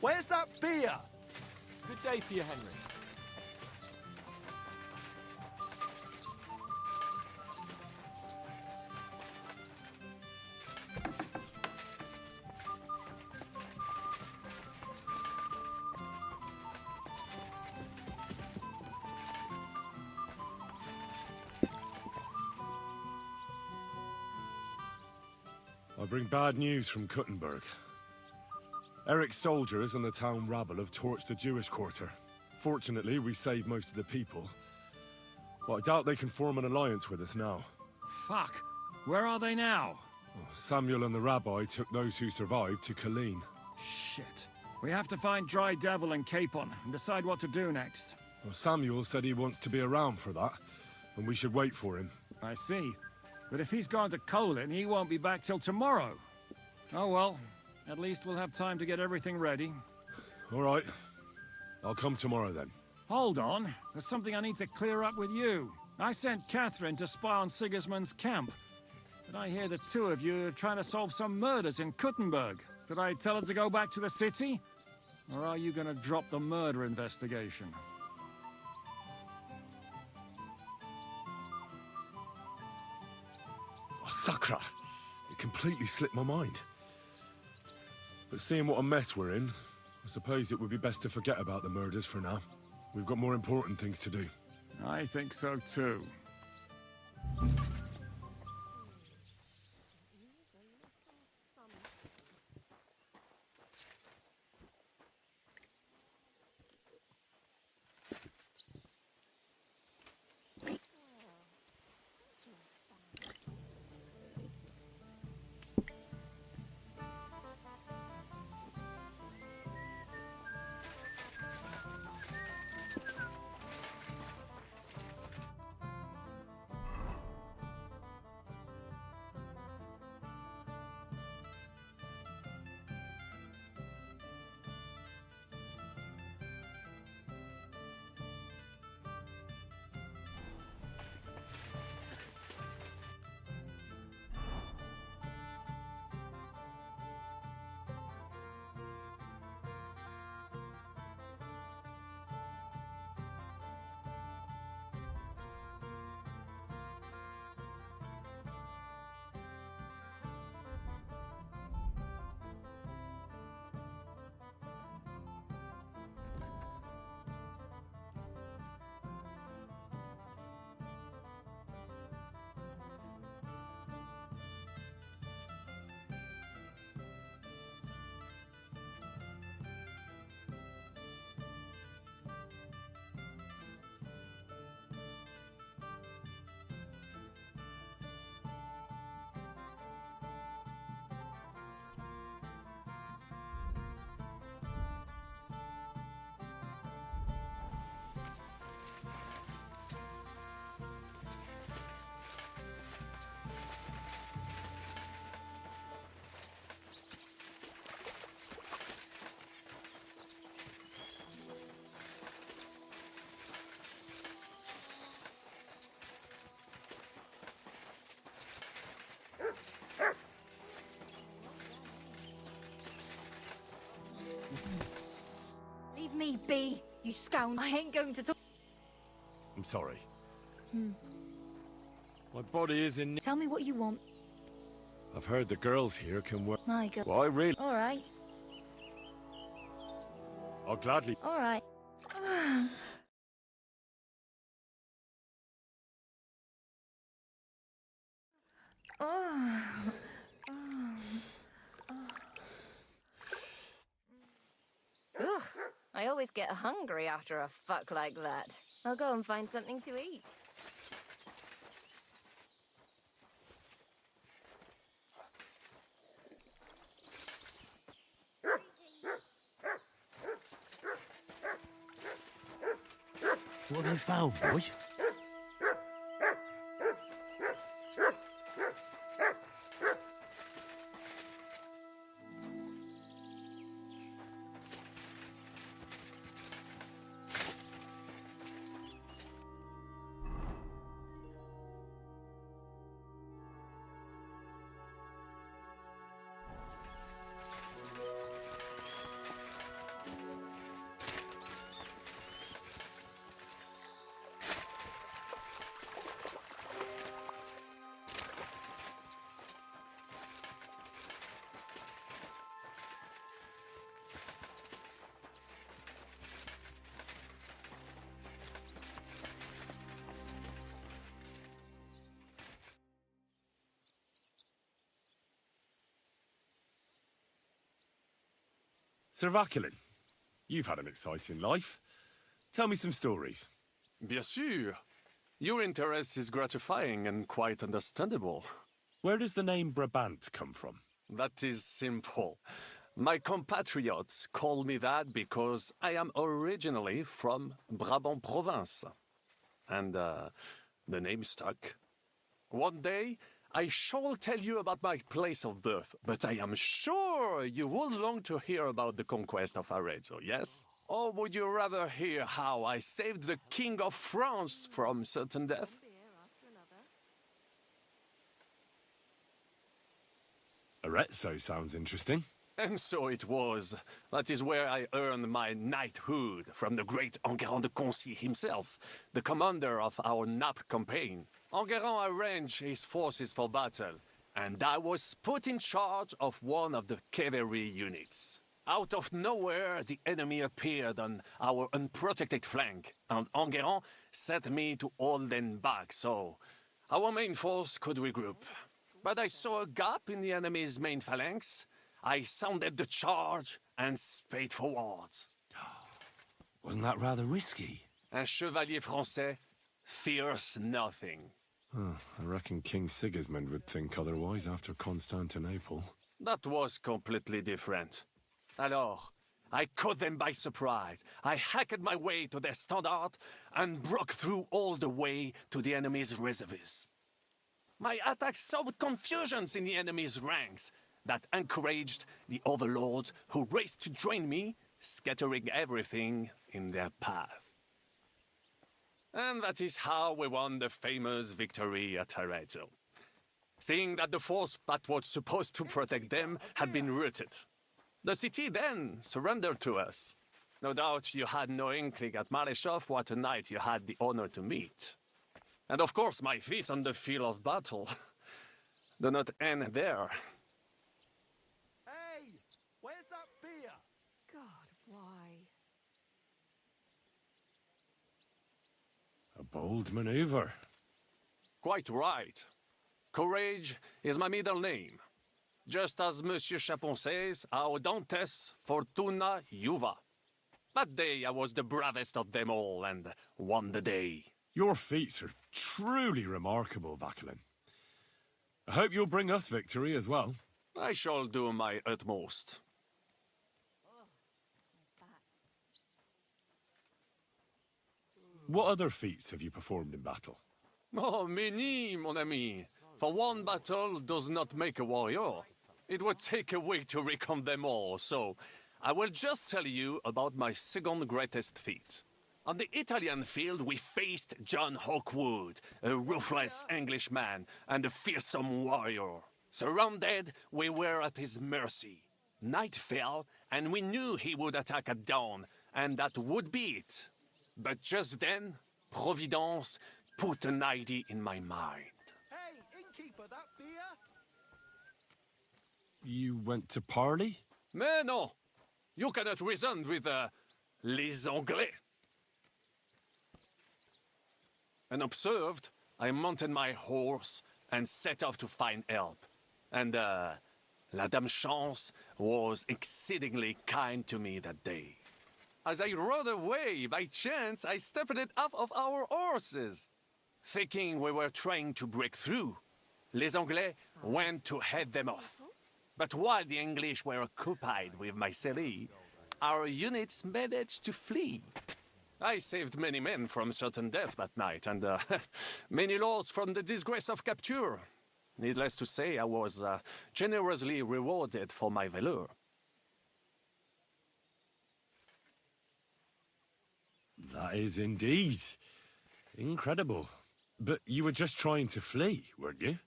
Where's that beer? Good day to you, Henry. I bring bad news from Kuttenberg. Eric's soldiers and the town rabble have torched the Jewish quarter. Fortunately, we saved most of the people. But I doubt they can form an alliance with us now. Fuck. Where are they now? Samuel and the rabbi took those who survived to Colleen. Shit. We have to find Dry Devil and Capon and decide what to do next. Well, Samuel said he wants to be around for that, and we should wait for him. I see. But if he's gone to Colin, he won't be back till tomorrow. Oh well. At least we'll have time to get everything ready. All right. I'll come tomorrow then. Hold on. There's something I need to clear up with you. I sent Catherine to spy on Sigismund's camp. But I hear the two of you are trying to solve some murders in Kuttenberg. Did I tell her to go back to the city? Or are you going to drop the murder investigation? Oh, Sakra! It completely slipped my mind. But seeing what a mess we're in, I suppose it would be best to forget about the murders for now. We've got more important things to do. I think so too. Leave me be, you scoundrel. I ain't going to talk. I'm sorry. My body is in... Tell me what you want. I've heard the girls here can work... My God. Well, I really... All right. I'll gladly... All right. Ugh, I always get hungry after a fuck like that. I'll go and find something to eat. What have you found, boy? Sir Vaculin, you've had an exciting life. Tell me some stories. Bien sûr. Your interest is gratifying and quite understandable. Where does the name Brabant come from? That is simple. My compatriots call me that because I am originally from Brabant province. And, the name stuck. One day, I shall tell you about my place of birth, but I am sure you will long to hear about the conquest of Arezzo, yes? Or would you rather hear how I saved the King of France from certain death? Arezzo sounds interesting. And so it was. That is where I earned my knighthood from the great Enguerrand de Concy himself, the commander of our Naples campaign. Enguerrand arranged his forces for battle, and I was put in charge of one of the cavalry units. Out of nowhere, the enemy appeared on our unprotected flank, and Enguerrand set me to hold them back so our main force could regroup. But I saw a gap in the enemy's main phalanx. I sounded the charge and sped forwards. Wasn't that rather risky? Un chevalier français fears nothing. I reckon King Sigismund would think otherwise after Constantinople. That was completely different. Alors, I caught them by surprise. I hacked my way to their standard and broke through all the way to the enemy's reservoirs. My attack sowed confusions in the enemy's ranks that encouraged the overlords who raced to join me, scattering everything in their path. And that is how we won the famous victory at Arezzo. Seeing that the force that was supposed to protect them had been routed. The city then surrendered to us. No doubt you had no inkling at Maleshov what a knight you had the honor to meet. And of course my feats on the field of battle do not end there. Hey! Where's that beer? God, why? A bold maneuver. Quite right. Courage is my middle name. Just as Monsieur Chapon says, Audantes fortuna juva. That day I was the bravest of them all and won the day. Your feats are truly remarkable, Vaculin. I hope you'll bring us victory as well. I shall do my utmost. What other feats have you performed in battle? Oh, many, mon ami. For one battle does not make a warrior. It would take a week to recount them all, so I will just tell you about my second greatest feat. On the Italian field, we faced John Hawkwood, a ruthless Englishman and a fearsome warrior. Surrounded, we were at his mercy. Night fell, and we knew he would attack at dawn, and that would be it. But just then, Providence put an idea in my mind. Hey, innkeeper, that beer? You went to parley? Mais non! You cannot reason with les Anglais. Unobserved, I mounted my horse and set off to find help. And, La Dame Chance was exceedingly kind to me that day. As I rode away, by chance, I stepped off of our horses. Thinking we were trying to break through, les Anglais went to head them off. But while the English were occupied with Myceli, our units managed to flee. I saved many men from certain death that night, and many lords from the disgrace of capture. Needless to say, I was generously rewarded for my valor. That is indeed incredible. But you were just trying to flee, weren't you?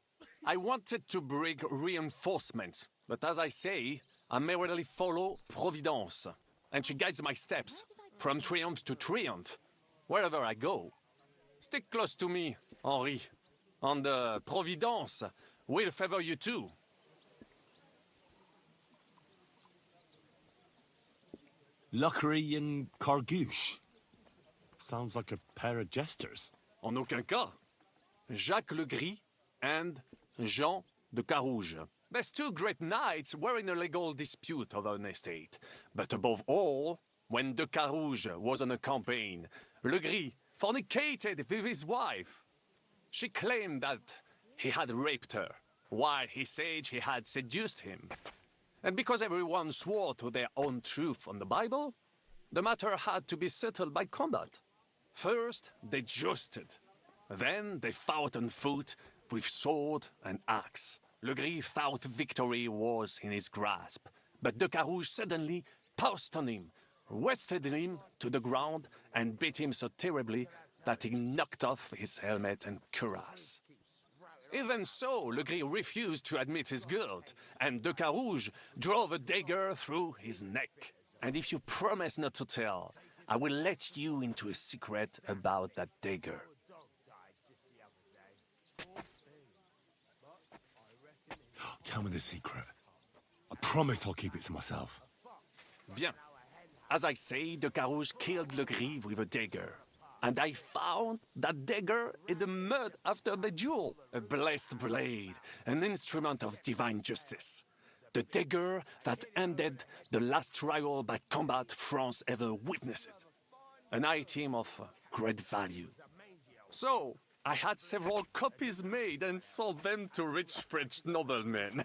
I wanted to bring reinforcements, but as I say, I merely follow Providence, and she guides my steps, from triumph to triumph, wherever I go. Stick close to me, Henri, and Providence will favor you too. Luckery and Cargouche. Sounds like a pair of jesters. En aucun cas. Jacques le Gris and Jean de Carouge. These two great knights were in a legal dispute over an estate. But above all, when de Carouge was on a campaign, Le Gris fornicated with his wife. She claimed that he had raped her, while he said he had seduced him. And because everyone swore to their own truth on the Bible, the matter had to be settled by combat. First, they jousted. Then they fought on foot with sword and axe. Le Gris thought victory was in his grasp, but de Carouge suddenly pounced on him, wrested him to the ground, and beat him so terribly that he knocked off his helmet and cuirass. Even so, Le Gris refused to admit his guilt, and de Carouge drove a dagger through his neck. And if you promise not to tell, I will let you into a secret about that dagger. Tell me the secret. I promise I'll keep it to myself. Bien. As I say, de Carouge killed Le Gris with a dagger. And I found that dagger in the mud after the duel. A blessed blade, an instrument of divine justice. The dagger that ended the last trial by combat France ever witnessed. An item of great value. So, I had several copies made and sold them to rich French noblemen.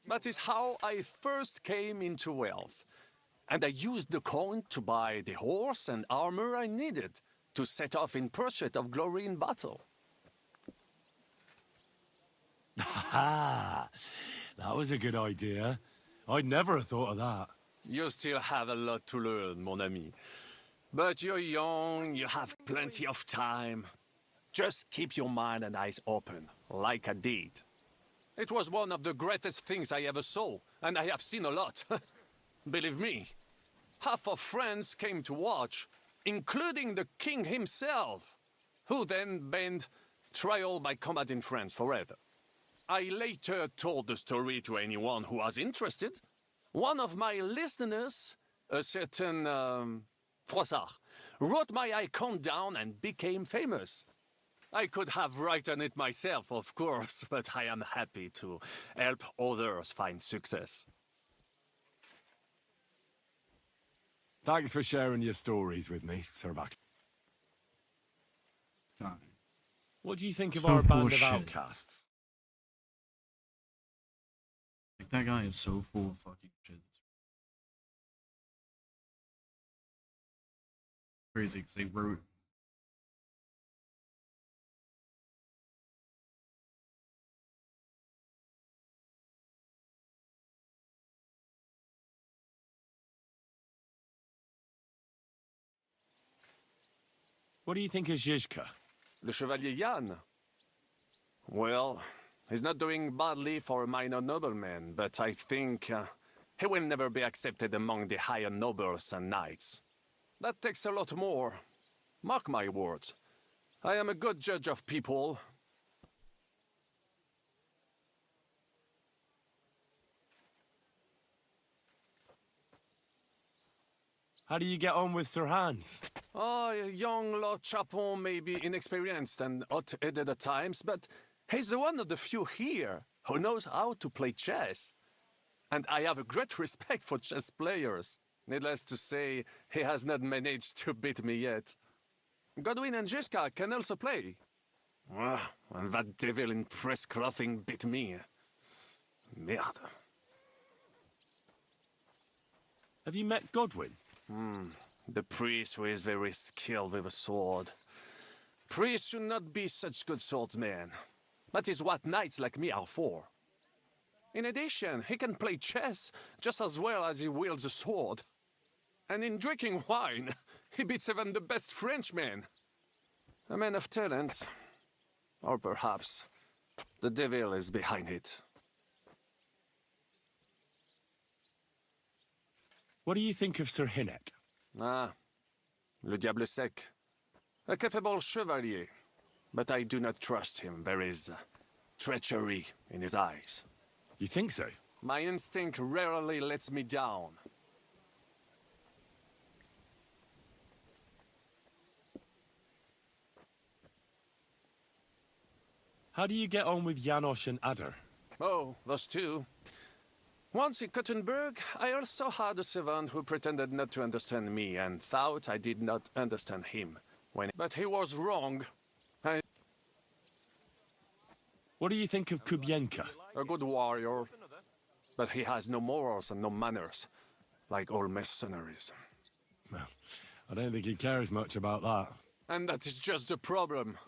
That is how I first came into wealth. And I used the coin to buy the horse and armor I needed to set off in pursuit of glory in battle. Ha! That was a good idea. I'd never have thought of that. You still have a lot to learn, mon ami. But you're young, you have plenty of time. Just keep your mind and eyes open, like I did. It was one of the greatest things I ever saw, and I have seen a lot. Believe me, half of France came to watch, including the king himself, who then banned trial by combat in France forever. I later told the story to anyone who was interested. One of my listeners, a certain Froissart, wrote my icon down and became famous. I could have written it myself, of course, but I am happy to help others find success. Thanks for sharing your stories with me, Sir Vac. Fine. What do you think of So our band bullshit. of outcasts? Like, that guy is so full of fucking shit. Crazy, because they wrote. What do you think of Zizka? Le Chevalier Jan? Well, he's not doing badly for a minor nobleman, but I think he will never be accepted among the higher nobles and knights. That takes a lot more. Mark my words. I am a good judge of people. How do you get on with Sir Hans? Oh, young Lord Chapon may be inexperienced and hot-headed at times, but he's the one of the few here who knows how to play chess. And I have a great respect for chess players. Needless to say, he has not managed to beat me yet. Godwin and Zizka can also play. And that devil in press clothing beat me. Merde. Have you met Godwin? The priest who is very skilled with a sword. Priests should not be such good swordsmen. That is what knights like me are for. In addition, he can play chess just as well as he wields a sword. And in drinking wine, he beats even the best Frenchmen. A man of talent. Or perhaps the devil is behind it. What do you think of Sir Hynek? Ah, le diable sec. A capable chevalier, but I do not trust him. There is treachery in his eyes. You think so? My instinct rarely lets me down. How do you get on with Janosch and Adder? Oh, those two. Once in Kuttenberg, I also had a servant who pretended not to understand me and thought I did not understand him. But he was wrong. What do you think of Kubyenka? A good warrior. But he has no morals and no manners, like all mercenaries. Well, I don't think he cares much about that. And that is just the problem.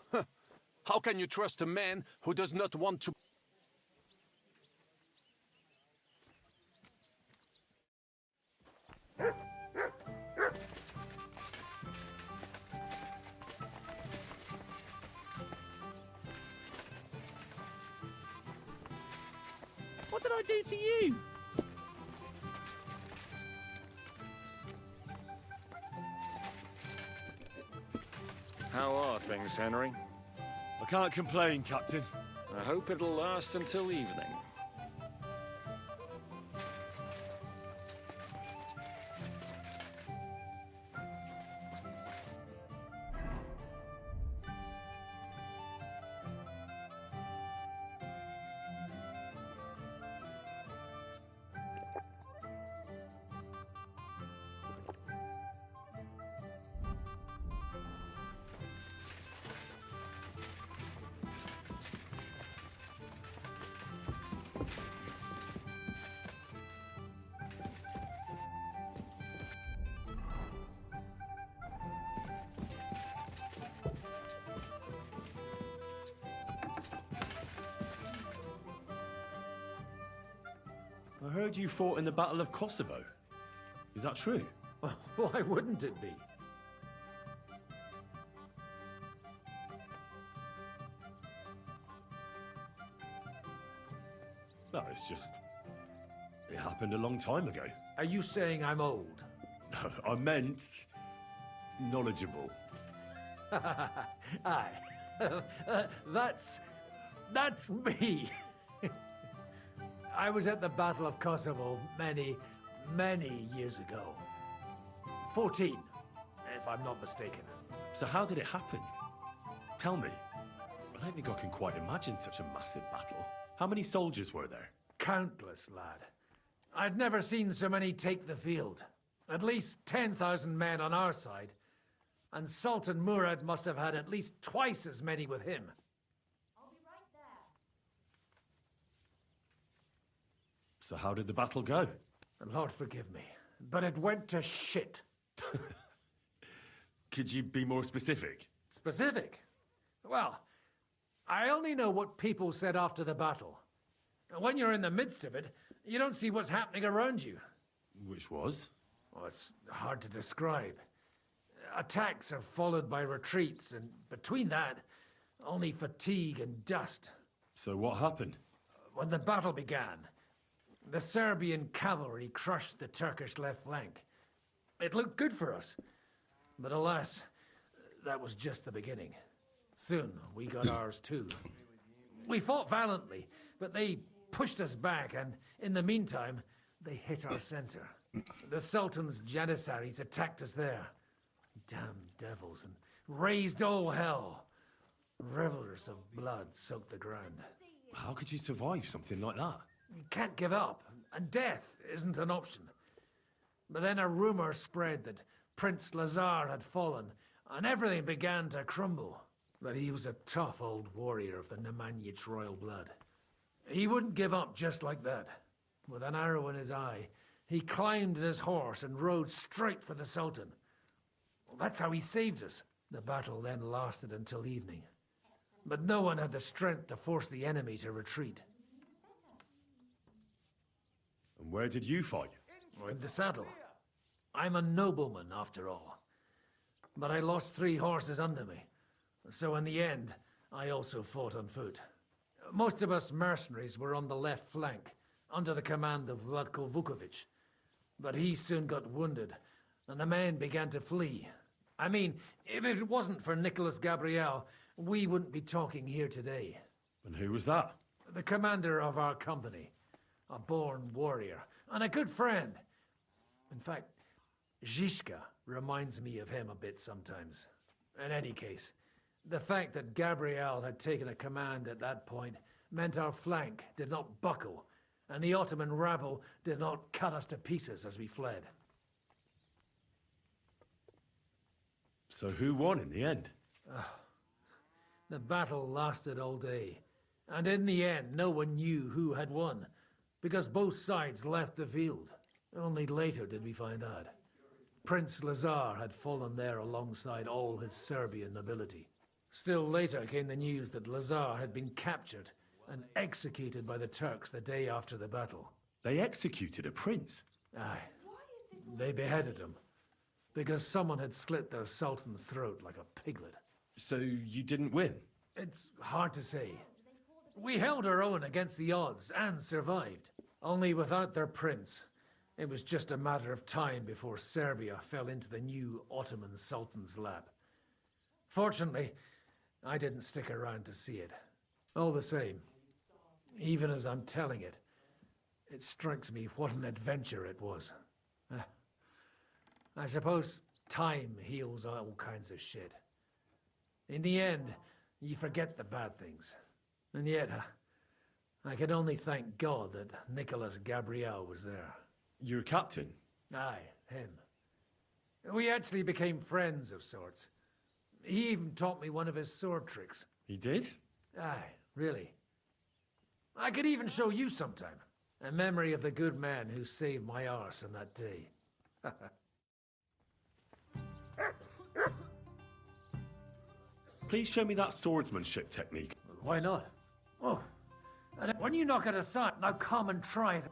How can you trust a man who does not want to... What did I do to you? How are things, Henry? I can't complain, Captain. I hope it'll last until evening. I heard you fought in the Battle of Kosovo. Is that true? Why wouldn't it be? No, it's just... It happened a long time ago. Are you saying I'm old? I meant... knowledgeable. Aye. That's me. I was at the Battle of Kosovo many years ago. 14, if I'm not mistaken. So how did it happen? Tell me. I don't think I can quite imagine such a massive battle. How many soldiers were there? Countless, lad. I'd never seen so many take the field. At least 10,000 men on our side. And Sultan Murad must have had at least twice as many with him. So how did the battle go? Lord forgive me, but it went to shit. Could you be more specific? Specific? Well, I only know what people said after the battle. And when you're in the midst of it, you don't see what's happening around you. Which was? Oh, it's hard to describe. Attacks are followed by retreats, and between that, only fatigue and dust. So what happened? When the battle began, the Serbian cavalry crushed the Turkish left flank. It looked good for us, but alas, that was just the beginning. Soon, we got ours too. We fought valiantly, but they pushed us back, and in the meantime, they hit our center. The Sultan's Janissaries attacked us there. Damn devils, and raised all hell. Rivers of blood soaked the ground. How could you survive something like that? You can't give up, and death isn't an option. But then a rumor spread that Prince Lazar had fallen, and everything began to crumble. But he was a tough old warrior of the Nemanjic royal blood. He wouldn't give up just like that. With an arrow in his eye, he climbed his horse and rode straight for the Sultan. Well, that's how he saved us. The battle then lasted until evening. But no one had the strength to force the enemy to retreat. And where did you fight? In the saddle. I'm a nobleman, after all. But I lost 3 horses under me. So in the end, I also fought on foot. Most of us mercenaries were on the left flank, under the command of Vlatko Vukovic. But he soon got wounded, and the men began to flee. I mean, if it wasn't for Nicholas Gabriel, we wouldn't be talking here today. And who was that? The commander of our company. A born warrior, and a good friend. In fact, Zizka reminds me of him a bit sometimes. In any case, the fact that Gabriel had taken a command at that point meant our flank did not buckle, and the Ottoman rabble did not cut us to pieces as we fled. So who won in the end? The battle lasted all day, and in the end no one knew who had won, because both sides left the field. Only later did we find out. Prince Lazar had fallen there alongside all his Serbian nobility. Still later came the news that Lazar had been captured and executed by the Turks the day after the battle. They executed a prince. Aye. They beheaded him, because someone had slit their sultan's throat like a piglet. So you didn't win? It's hard to say. We held our own against the odds and survived. Only without their prince, it was just a matter of time before Serbia fell into the new Ottoman Sultan's lap. Fortunately, I didn't stick around to see it. All the same, even as I'm telling it, it strikes me what an adventure it was. I suppose time heals all kinds of shit. In the end, you forget the bad things. And yet, I can only thank God that Nicholas Gabriel was there. Your captain? Aye, him. We actually became friends of sorts. He even taught me one of his sword tricks. He did? Aye, really. I could even show you sometime. A memory of the good man who saved my arse on that day. Please show me that swordsmanship technique. Why not? Oh, and when you knock it aside, now come and try it.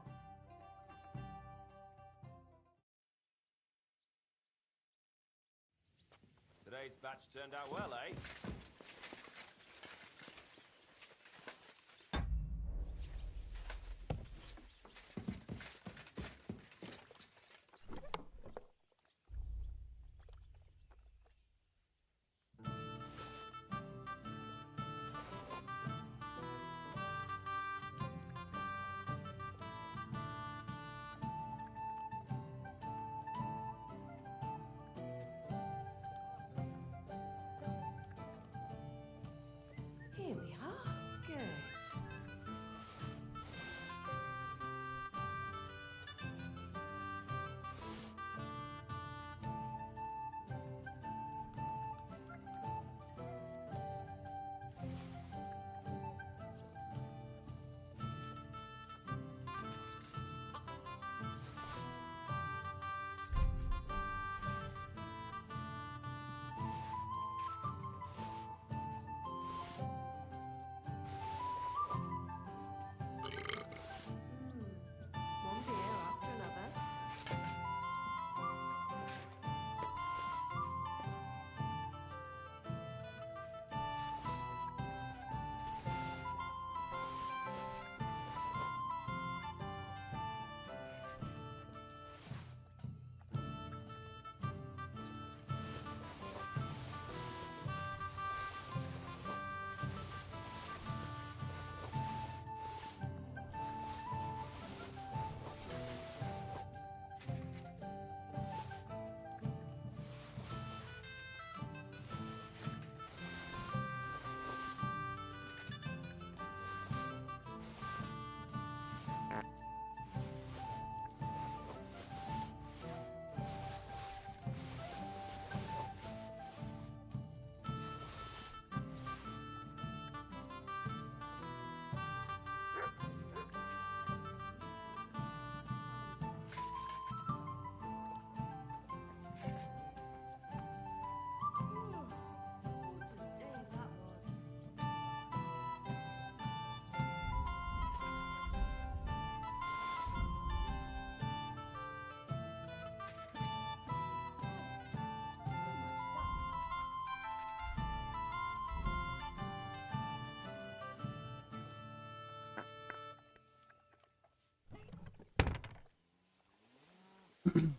Today's batch turned out well, eh? Here we are. Good. One beer after another.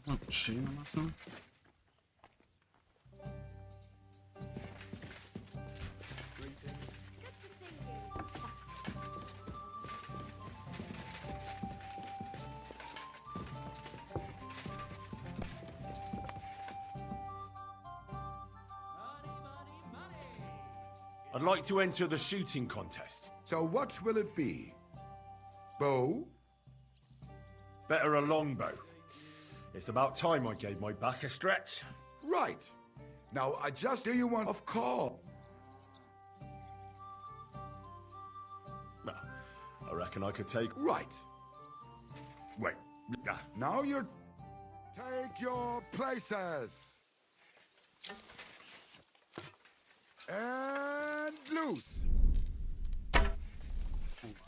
Oh, shame on myself. I'd like to enter the shooting contest. So what will it be? Bow? Better a longbow. It's about time I gave my back a stretch. Right. Now, do you want of call? Well, I reckon I could take... Right. Wait. Now you're... Take your places. And loose.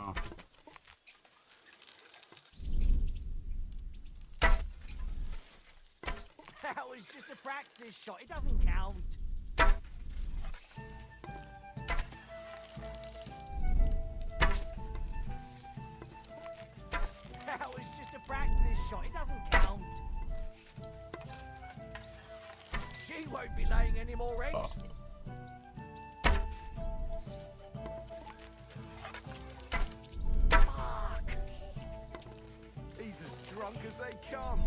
Wow. That was just a practice shot. It doesn't count. That was just a practice shot. It doesn't count. She won't be laying any more eggs. Fuck! He's as drunk as they come.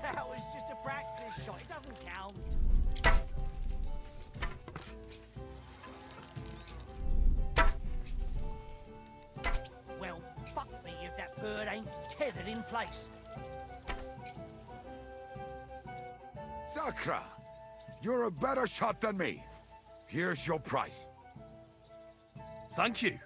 That was just a practice shot. It doesn't count. Well, fuck me if that bird ain't tethered in place. Sakra! You're a better shot than me. Here's your price. Thank you.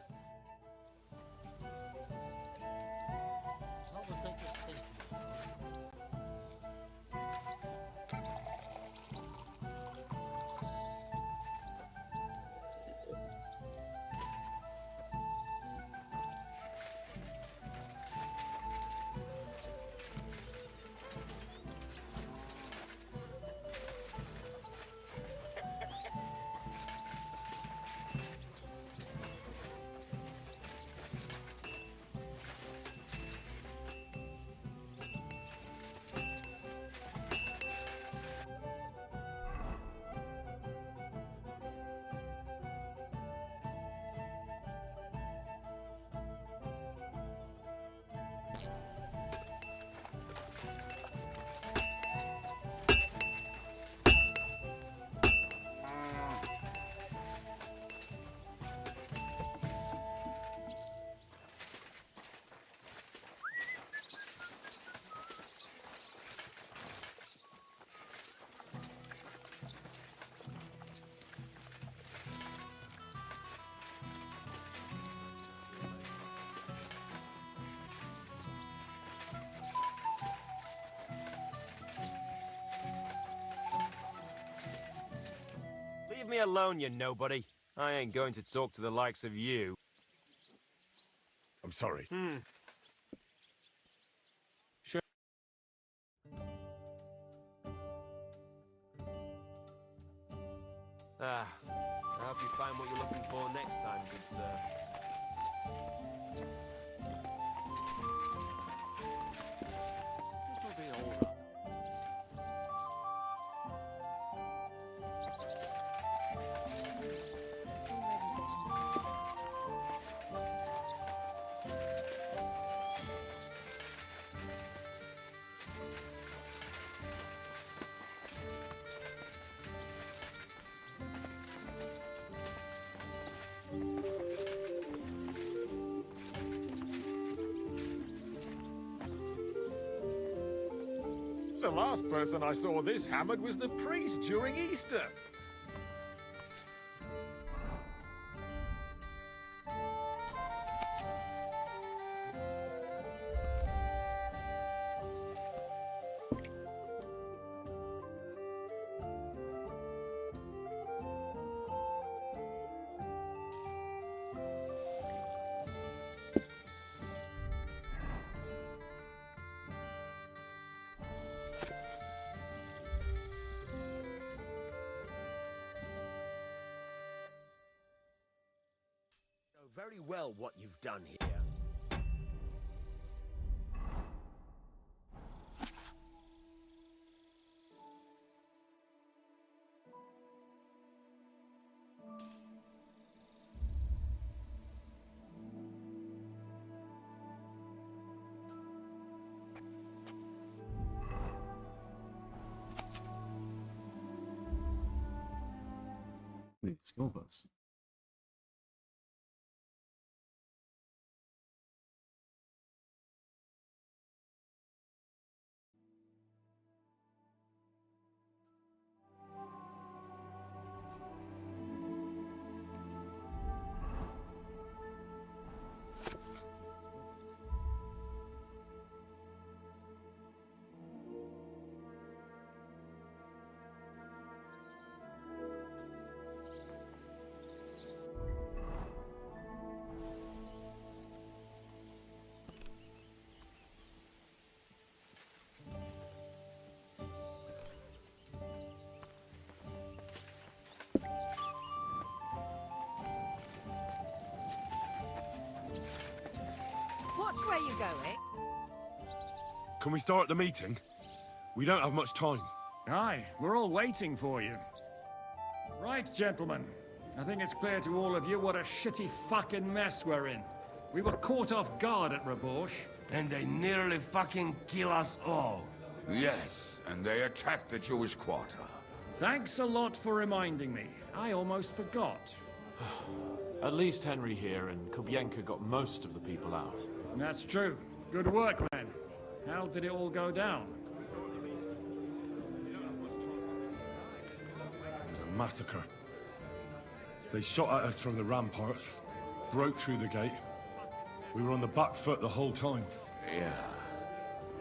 Leave me alone, you nobody. I ain't going to talk to the likes of you. I'm sorry. I hope you find what you're looking for next time, good sir. It'll be all right. The last person I saw this hammered was the priest during Easter. Very well what you've done here. skill books. Watch where you going. Can we start the meeting? We don't have much time. Aye, we're all waiting for you. Right, gentlemen. I think it's clear to all of you what a shitty fucking mess we're in. We were caught off guard at Rabosh. And they nearly fucking kill us all. Yes, and they attacked the Jewish quarter. Thanks a lot for reminding me. I almost forgot. At least Henry here and Kubyenka got most of the people out. That's true. Good work, men. How did it all go down? It was a massacre. They shot at us from the ramparts, broke through the gate. We were on the back foot the whole time. Yeah.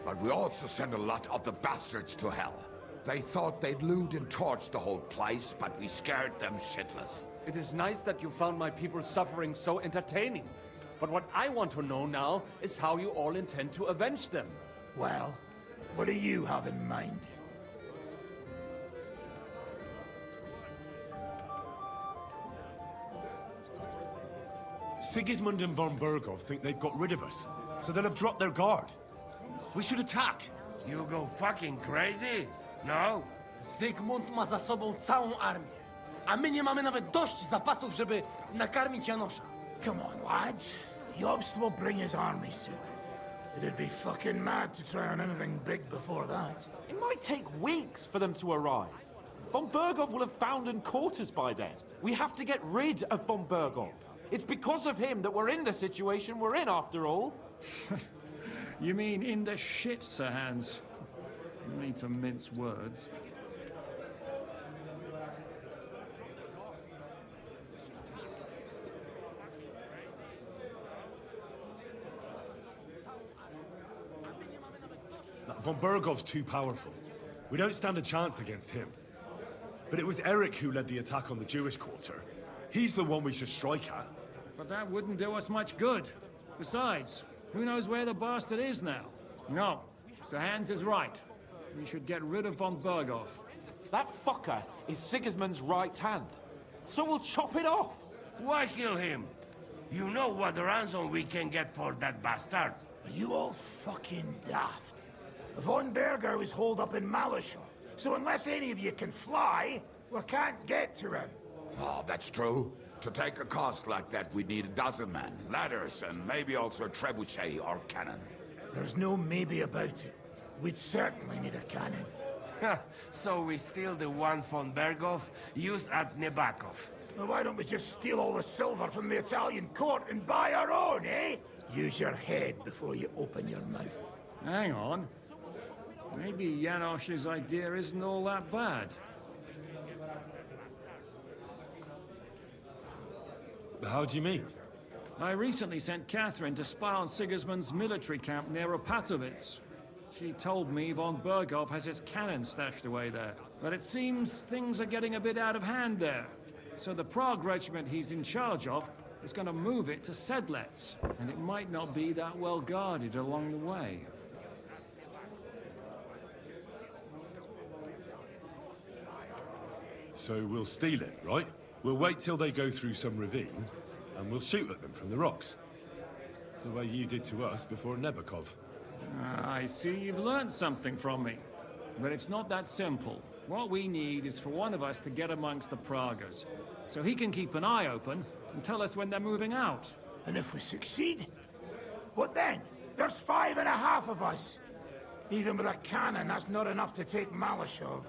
But we also sent a lot of the bastards to hell. They thought they'd loot and torch the whole place, but we scared them shitless. It is nice that you found my people's suffering so entertaining. But what I want to know now is how you all intend to avenge them. Well, what do you have in mind? Sigismund and von Bergov think they've got rid of us, so they'll have dropped their guard. We should attack. You go fucking crazy? No? Zygmunt ma za sobą całą armię, a my nie mamy nawet dość zapasów, żeby nakarmić Janosza. Come on, lads. Jobst will bring his army soon. It'd be fucking mad to try on anything big before that. It might take weeks for them to arrive. Von Bergov will have found and caught us by then. We have to get rid of von Bergov. It's because of him that we're in the situation we're in, after all. You mean in the shit, Sir Hans? No need to mince words. Von Bergov's too powerful. We don't stand a chance against him. But it was Eric who led the attack on the Jewish quarter. He's the one we should strike at. But that wouldn't do us much good. Besides, who knows where the bastard is now? No, Sir Hans is right. We should get rid of von Bergov. That fucker is Sigismund's right hand. So we'll chop it off. Why kill him? You know what ransom we can get for that bastard. You all fucking daft. Von Berger was holed up in Malashov, so unless any of you can fly, we can't get to him. Oh, that's true. To take a cost like that, we'd need a dozen men, ladders, and maybe also a trebuchet or cannon. There's no maybe about it. We'd certainly need a cannon. So we steal the one von Bergov used at Nebakov. Well, why don't we just steal all the silver from the Italian court and buy our own, eh? Use your head before you open your mouth. Hang on. Maybe Janosch's idea isn't all that bad. How do you mean? I recently sent Catherine to spy on Sigismund's military camp near Opatovitz. She told me von Bergov has his cannon stashed away there. But it seems things are getting a bit out of hand there. So the Prague regiment he's in charge of is going to move it to Sedlets. And it might not be that well guarded along the way. So we'll steal it, right? We'll wait till they go through some ravine, and we'll shoot at them from the rocks. The way you did to us before Nebakov. I see you've learned something from me. But it's not that simple. What we need is for one of us to get amongst the Pragas, so he can keep an eye open and tell us when they're moving out. And if we succeed? What then? There's 5.5 of us. Even with a cannon, that's not enough to take Malashov.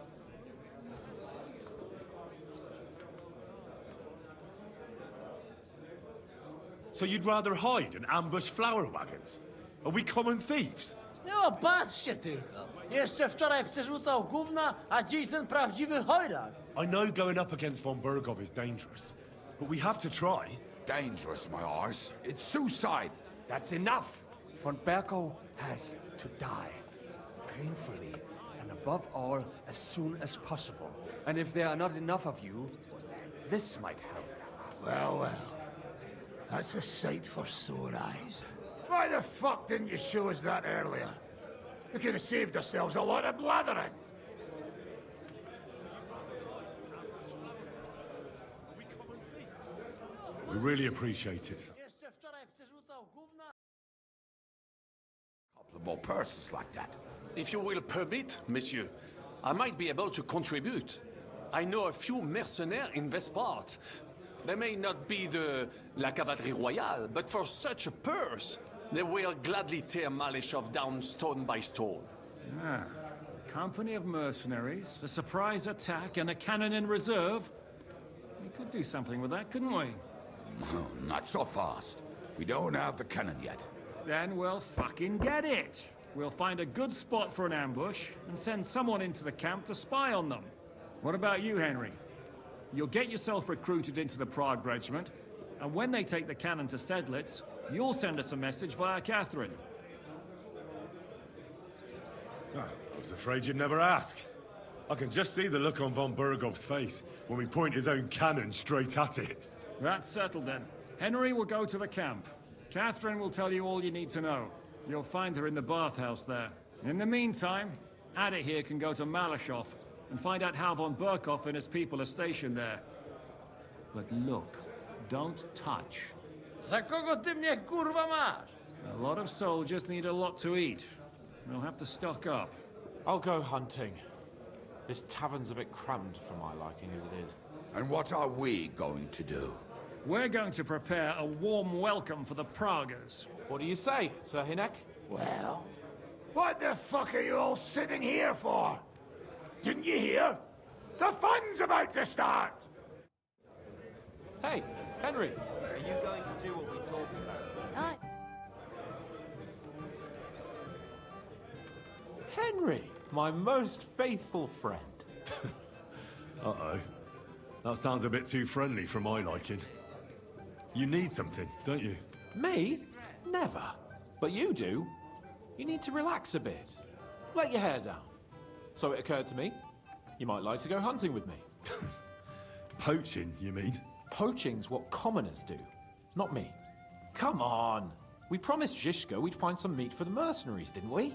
So you'd rather hide and ambush flower wagons? Are we common thieves? No, patrzcie tylko. Jeszcze wczoraj przerzucał gówna, a dziś ten prawdziwy chojrak. I know going up against von Bergov is dangerous, but we have to try. Dangerous, my arse. It's suicide. That's enough. Von Berko has to die. Painfully, and above all, as soon as possible. And if there are not enough of you, this might help. Well, well. That's a sight for sore eyes. Why the fuck didn't you show us that earlier? We could have saved ourselves a lot of blathering. We really appreciate it. Jeszcze wczoraj przerzucał gówna. Couple more purses like that. If you will permit, monsieur, I might be able to contribute. I know a few mercenaires in this part. They may not be la cavalerie royale, but for such a purse, they will gladly tear Malishov down stone by stone. Ah, company of mercenaries, a surprise attack, and a cannon in reserve. We could do something with that, couldn't we? No, not so fast. We don't have the cannon yet. Then we'll fucking get it. We'll find a good spot for an ambush and send someone into the camp to spy on them. What about you, Henry? You'll get yourself recruited into the Prague regiment, and when they take the cannon to Sedlitz, you'll send us a message via Catherine. Ah, I was afraid you'd never ask. I can just see the look on von Bergov's face when we point his own cannon straight at it. That's settled then. Henry will go to the camp. Catherine will tell you all you need to know. You'll find her in the bathhouse there. In the meantime, Ada here can go to Malashov and find out how von Berkov and his people are stationed there. But look, don't touch. Za kogo ty mnie kurwa masz? A lot of soldiers need a lot to eat. We'll have to stock up. I'll go hunting. This tavern's a bit crammed for my liking as it is. And what are we going to do? We're going to prepare a warm welcome for the Praguers. What do you say, Sir Hinek? Well, what the fuck are you all sitting here for? Didn't you hear? The fun's about to start! Hey, Henry. Are you going to do what we talked about? Henry, my most faithful friend. Uh-oh. That sounds a bit too friendly for my liking. You need something, don't you? Me? Never. But you do. You need to relax a bit. Let your hair down. So it occurred to me, you might like to go hunting with me. Poaching, you mean? Poaching's what commoners do, not me. Come on. We promised Zhishka we'd find some meat for the mercenaries, didn't we?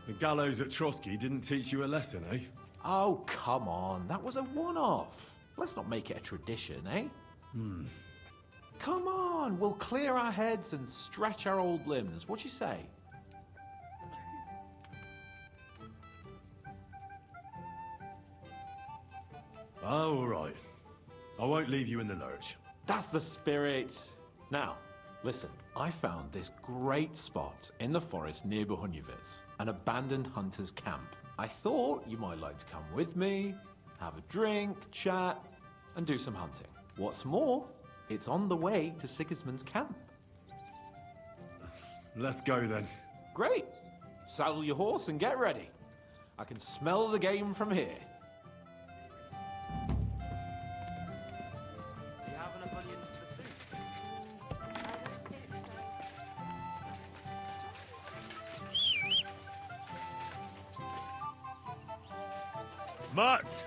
The gallows at Trotsky didn't teach you a lesson, eh? Oh, come on. That was a one-off. Let's not make it a tradition, eh? Come on. We'll clear our heads and stretch our old limbs. What you say? Oh, all right. I won't leave you in the lurch. That's the spirit. Now, listen. I found this great spot in the forest near Bohuniewicz, an abandoned hunter's camp. I thought you might like to come with me, have a drink, chat, and do some hunting. What's more, it's on the way to Sigismund's camp. Let's go then. Great. Saddle your horse and get ready. I can smell the game from here. Do you have enough onions for the soup? Mutt!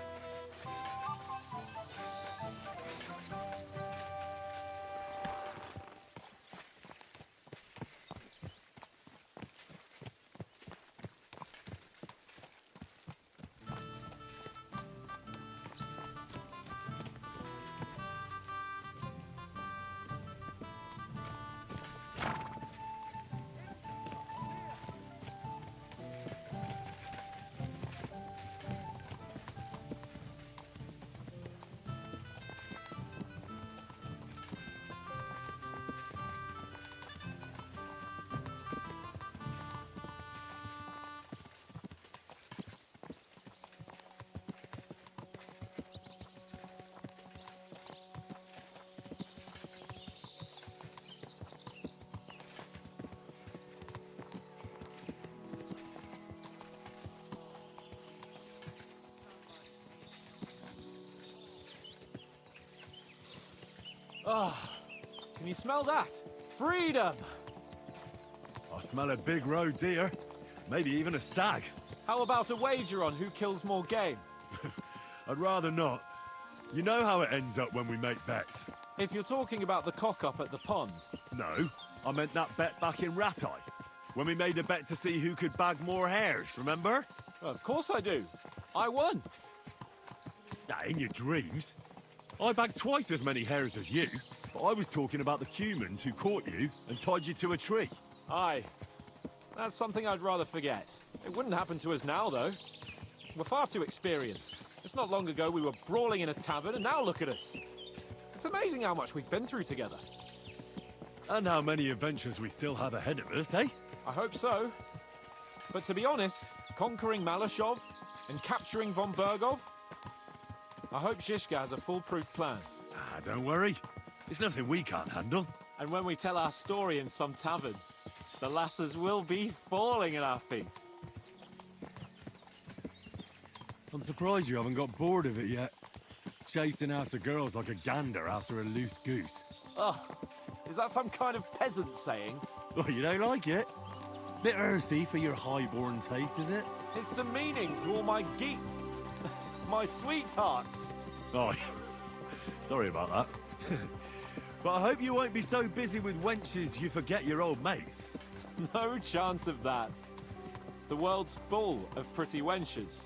Oh, can you smell that? Freedom! I smell a big roe deer. Maybe even a stag. How about a wager on who kills more game? I'd rather not. You know how it ends up when we make bets. If you're talking about the cock-up at the pond. No, I meant that bet back in Rattay. When we made a bet to see who could bag more hares, remember? Well, of course I do. I won. In your dreams. I bagged twice as many hares as you, but I was talking about the humans who caught you and tied you to a tree. Aye. That's something I'd rather forget. It wouldn't happen to us now, though. We're far too experienced. It's not long ago we were brawling in a tavern, and now look at us. It's amazing how much we've been through together. And how many adventures we still have ahead of us, eh? I hope so. But to be honest, conquering Malashov and capturing von Bergov, I hope Shishka has a foolproof plan. Don't worry. It's nothing we can't handle. And when we tell our story in some tavern, the lasses will be falling at our feet. I'm surprised you haven't got bored of it yet. Chasing after girls like a gander after a loose goose. Oh, is that some kind of peasant saying? Well, you don't like it? Bit earthy for your high-born taste, is it? It's demeaning to all my geek... my sweethearts. Oh, sorry about that. But I hope you won't be so busy with wenches you forget your old mates. No chance of that. The world's full of pretty wenches.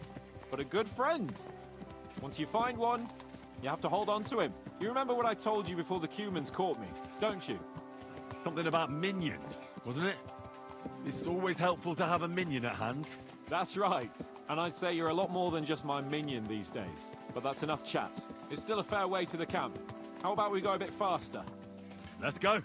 But a good friend. Once you find one, you have to hold on to him. You remember what I told you before the Cumans caught me, don't you? Something about minions, wasn't it? It's always helpful to have a minion at hand. That's right. And I'd say you're a lot more than just my minion these days. But that's enough chat. It's still a fair way to the camp. How about we go a bit faster? Let's go.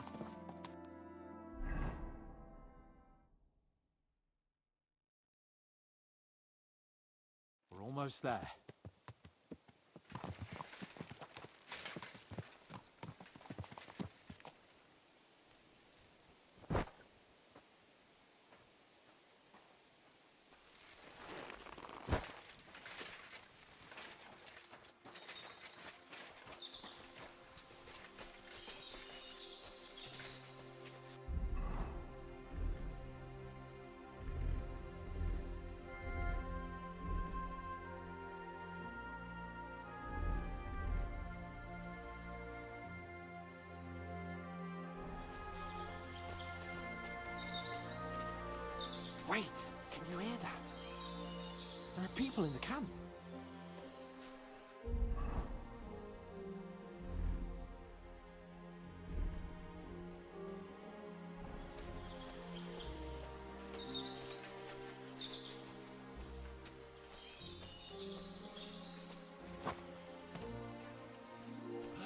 We're almost there. Wait, can you hear that? There are people in the camp.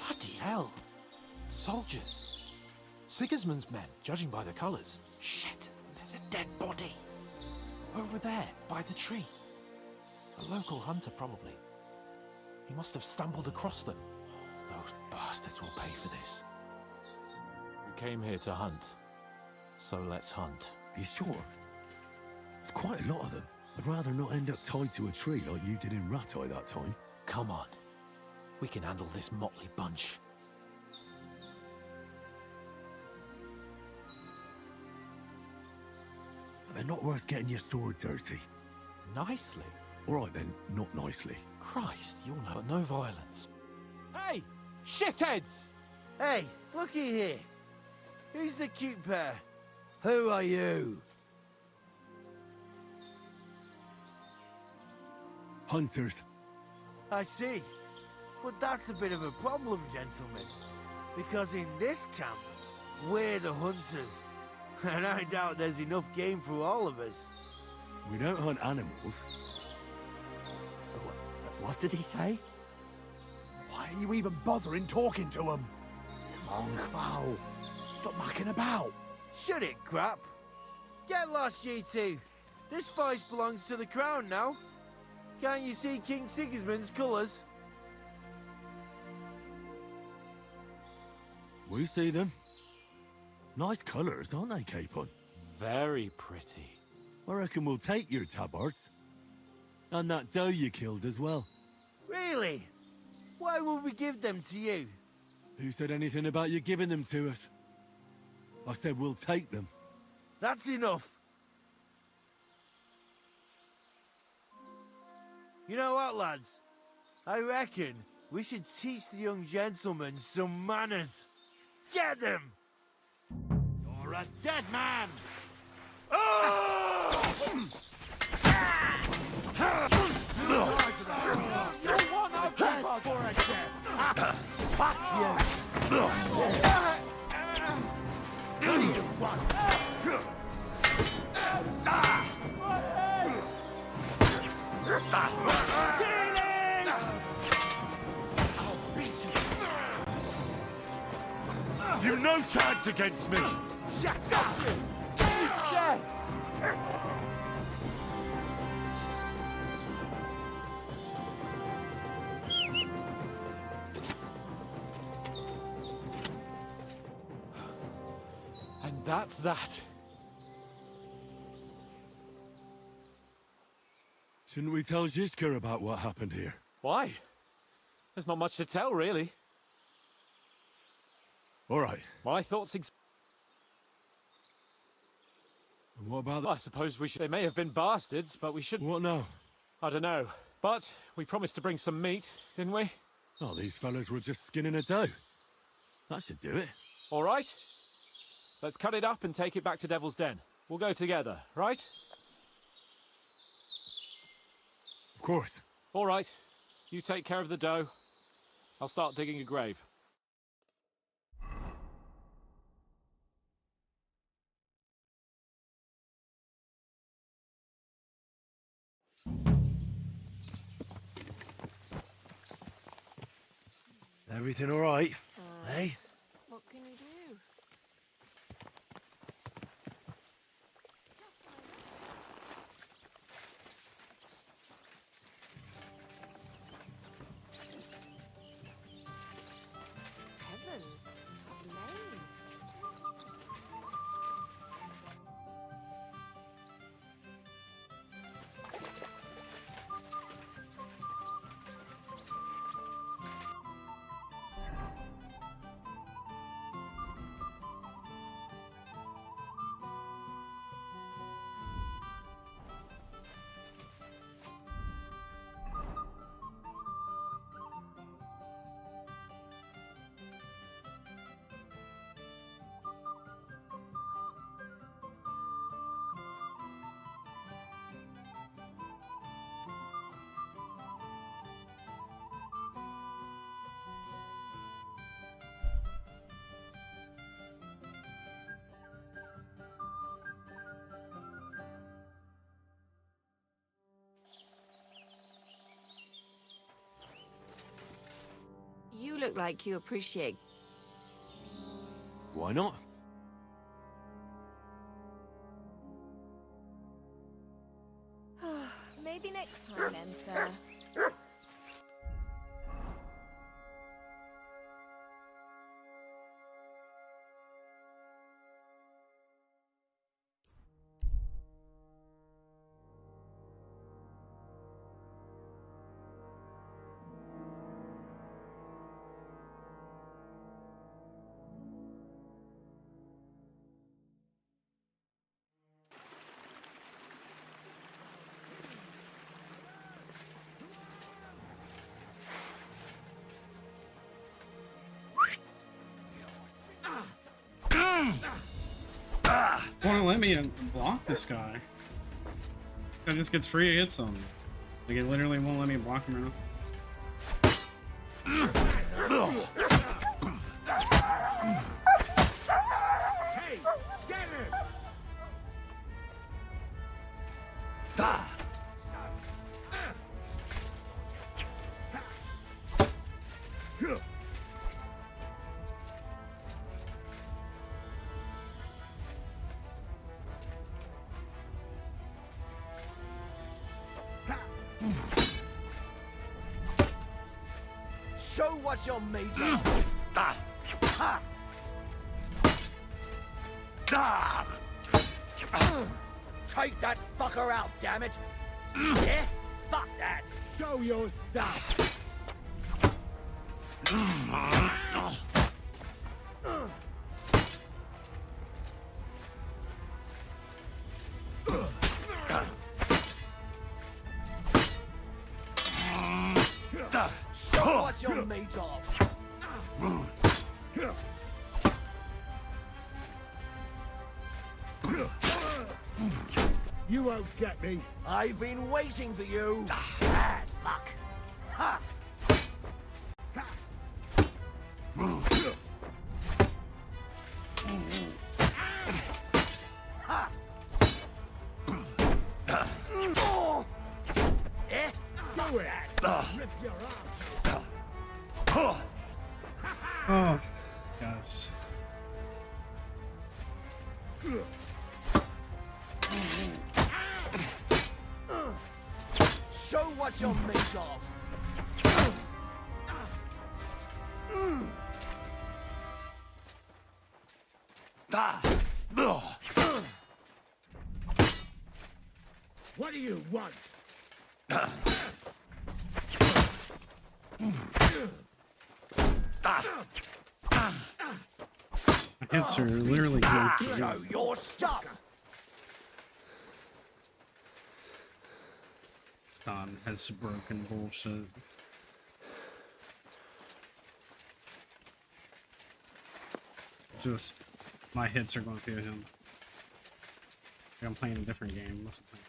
Bloody hell! Soldiers. Sigismund's men, judging by the colours. Shit, there's a dead body. Over there, by the tree. A local hunter, probably. He must have stumbled across them. Those bastards will pay for this. We came here to hunt. So let's hunt. Are you sure? There's quite a lot of them. I'd rather not end up tied to a tree like you did in Rattay that time. Come on. We can handle this motley bunch. They're not worth getting your sword dirty. Nicely? All right then, not nicely. Christ, you'll know, but no violence. Hey! Shitheads! Hey, looky here. Who's the cute pair? Who are you? Hunters. I see. But that's a bit of a problem, gentlemen. Because in this camp, we're the hunters. And I doubt there's enough game for all of us. We don't hunt animals. What did he say? Why are you even bothering talking to him? Monkfowl. Stop mucking about. Shut it, crap. Get lost, you two. This voice belongs to the crown now. Can't you see King Sigismund's colours? We see them. Nice colours, aren't they, Capon? Very pretty. I reckon we'll take your tabards. And that doe you killed as well. Really? Why would we give them to you? Who said anything about you giving them to us? I said we'll take them. That's enough. You know what, lads? I reckon we should teach the young gentlemen some manners. Get them! You're a dead man! You no chance against me! Shut up! And that's that. Shouldn't we tell Zizka about what happened here? Why? There's not much to tell, really. All right. My thoughts And what about I suppose we should... They may have been bastards, but we shouldn't... What now? I don't know. But we promised to bring some meat, didn't we? Oh, these fellas were just skinning a doe. That should do it. All right. Let's cut it up and take it back to Devil's Den. We'll go together, right? Of course. All right. You take care of the doe. I'll start digging a grave. Everything all right? Hey? What can you do? Heavens, what name? You look like you appreciate... Why not? Maybe next time, then, sir. Won't let me block this guy. Guy just gets free hits on me. Like it literally won't let me block him around. Hey, get him! Show what you're made of. Take that fucker out, damn it! Yeah? Fuck that! Show your stuff! You won't get me. I've been waiting for you. Bad luck. Ha! Do it. Rip your arm. Oh, yes. Show what you're made of. What do you want? My hits are literally going through. Show your stuff. Stan has broken bullshit. Just my hits are going through him. Like I'm playing a different game. What's the point?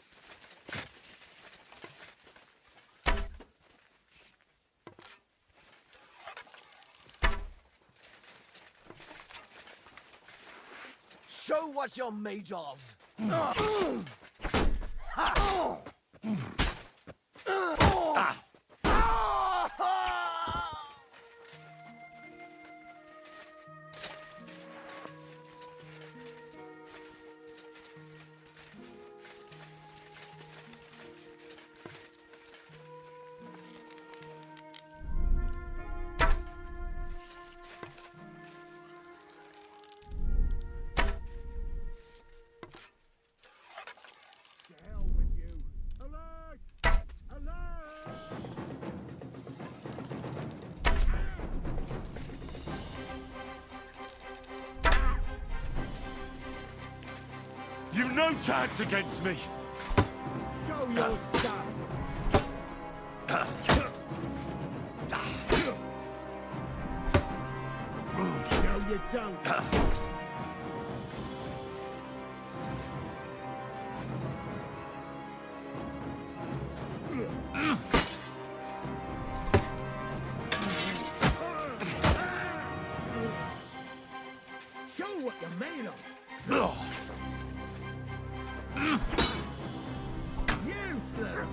Show what you're made of. You've no chance against me! Show your stuff. No, you don't. Show what you're made of. Useless.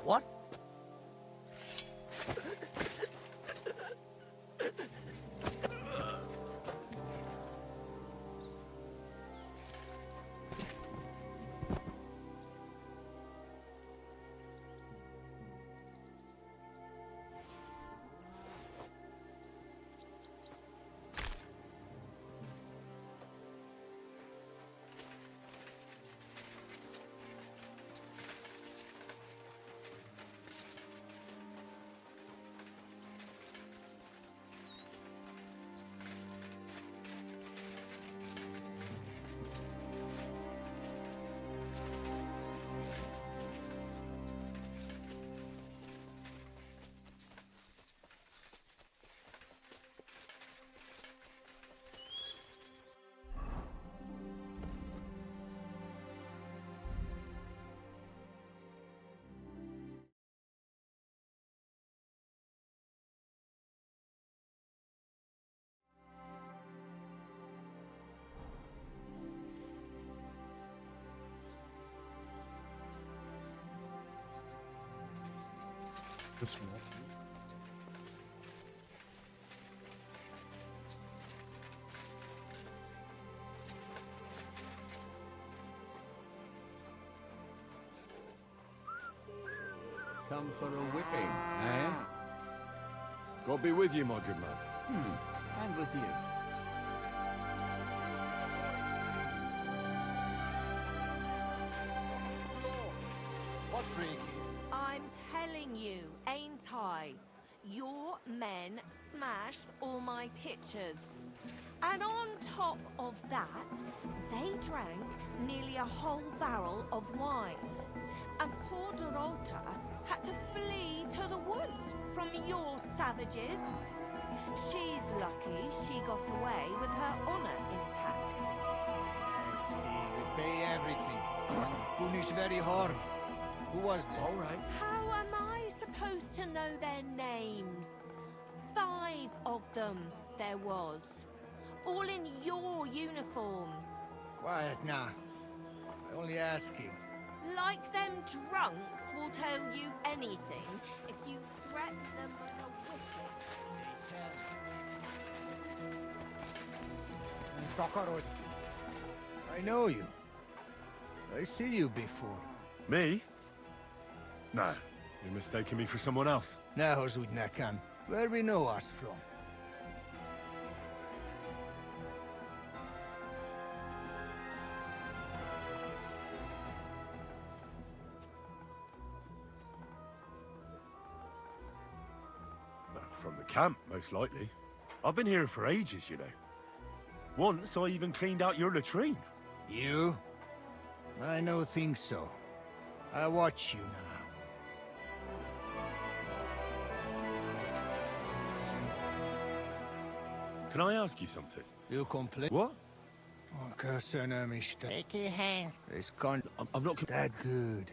What? This one. Come for a whipping, eh? God be with you, my good man. And with you. What bring you? I'm telling you, ain't I? Your men smashed all my pictures. And on top of that, they drank nearly a whole barrel of wine. And poor Dorota had to flee to the woods from your savages. She's lucky she got away with her honor intact. I see. We pay everything. And punish very hard. Who was there? All right. How am I supposed to know their names? 5 of them there was. All in your uniforms. Quiet now. I only asking. Like them drunks will tell you anything if you threaten them with a whipping. I know you. I see you before. Me? No, you're mistaking me for someone else. Now, Zudnakan, where we know us from? From the camp, most likely. I've been here for ages, you know. Once I even cleaned out your latrine. You? I no think so. I watch you now. Can I ask you something? You complain? What? Take your hands. It's con. I'm not. That good.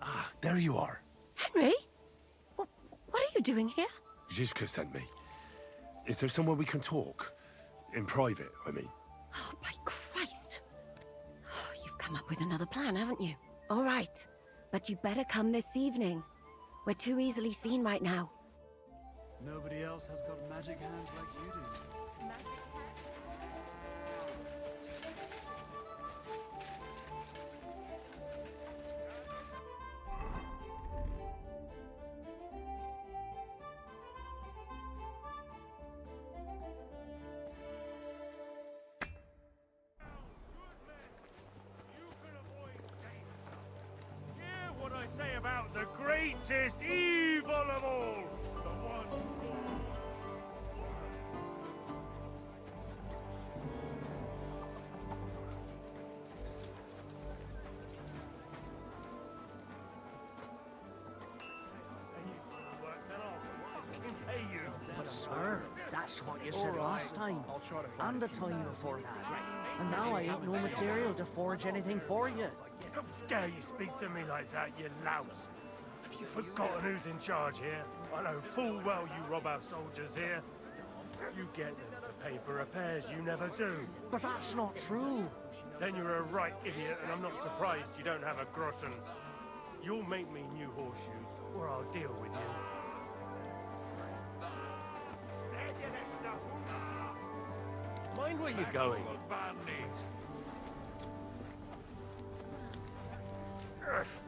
Ah, there you are. Henry? What are you doing here? Zizka sent me. Is there somewhere we can talk? In private, I mean. Oh, my Christ. You've come up with another plan, haven't you? All right. But you better come this evening. We're too easily seen right now. Nobody else has got magic hands like you do. Hear what I say about the greatest evil of all. The one But sir, that's what you said last time. And the time before that. And now I ain't no material to forge anything for you. How dare you speak to me like that, you louse? Have you forgotten who's in charge here? I know full well you rob our soldiers here. You get them to pay for repairs you never do. But that's not true. Then you're a right idiot, and I'm not surprised you don't have a groschen. You'll make me new horseshoes, or I'll deal with you. Mind where you're going. Careful!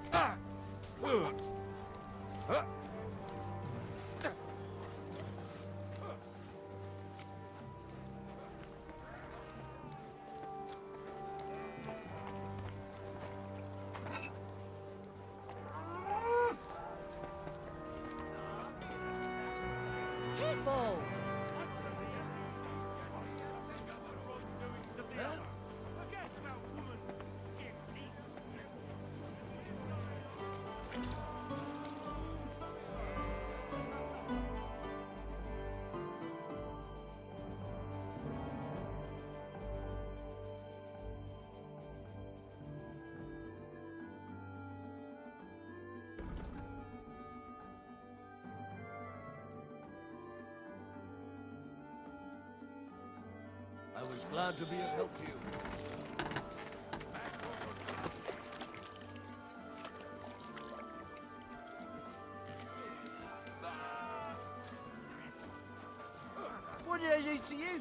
I was glad to be of help to you. What did I do to you?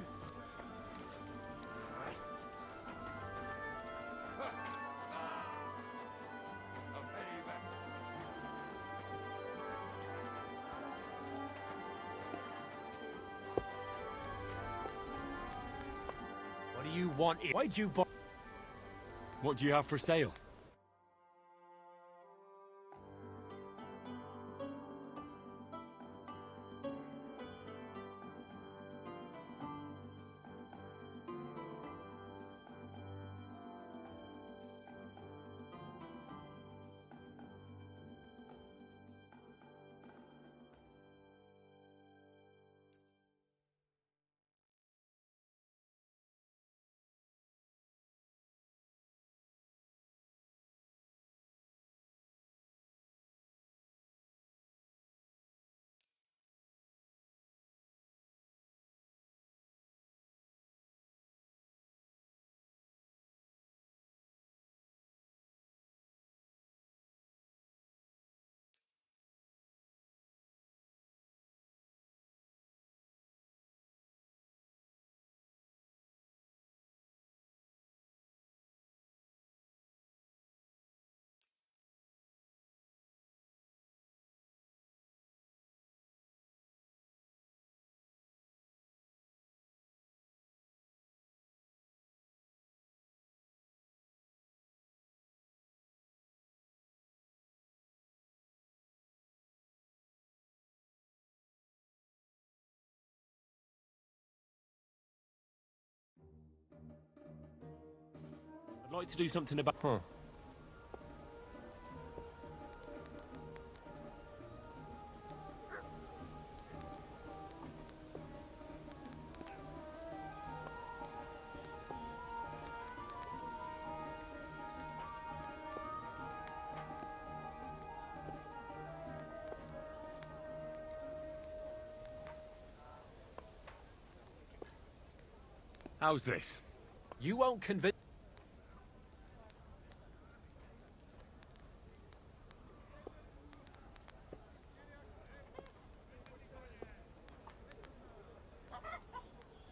What do you want? Why'd you buy? What do you have for sale? I'd like to do something about... How's this? You won't convince...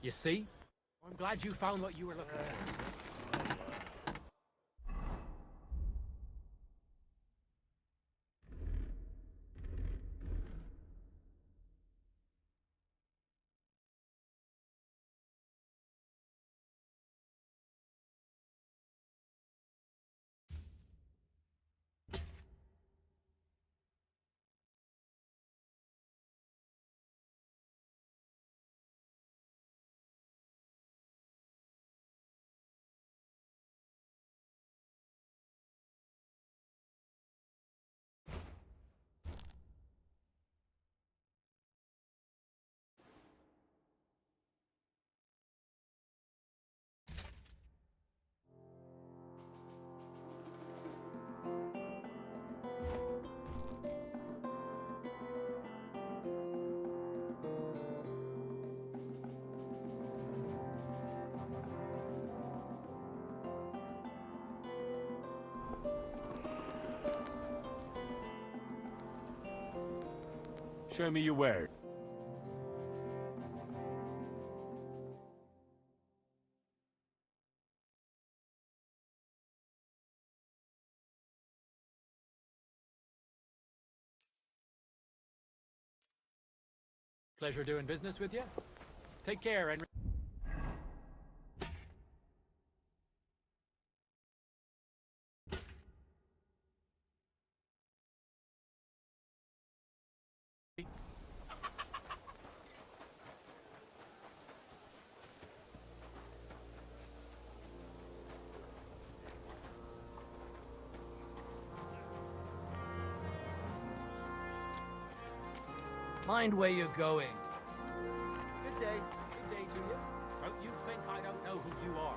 You see? I'm glad you found what you were looking for. Show me your wares. Pleasure doing business with you. Take care and... Mind where you're going. Good day. Good day to you. Don't you think I don't know who you are?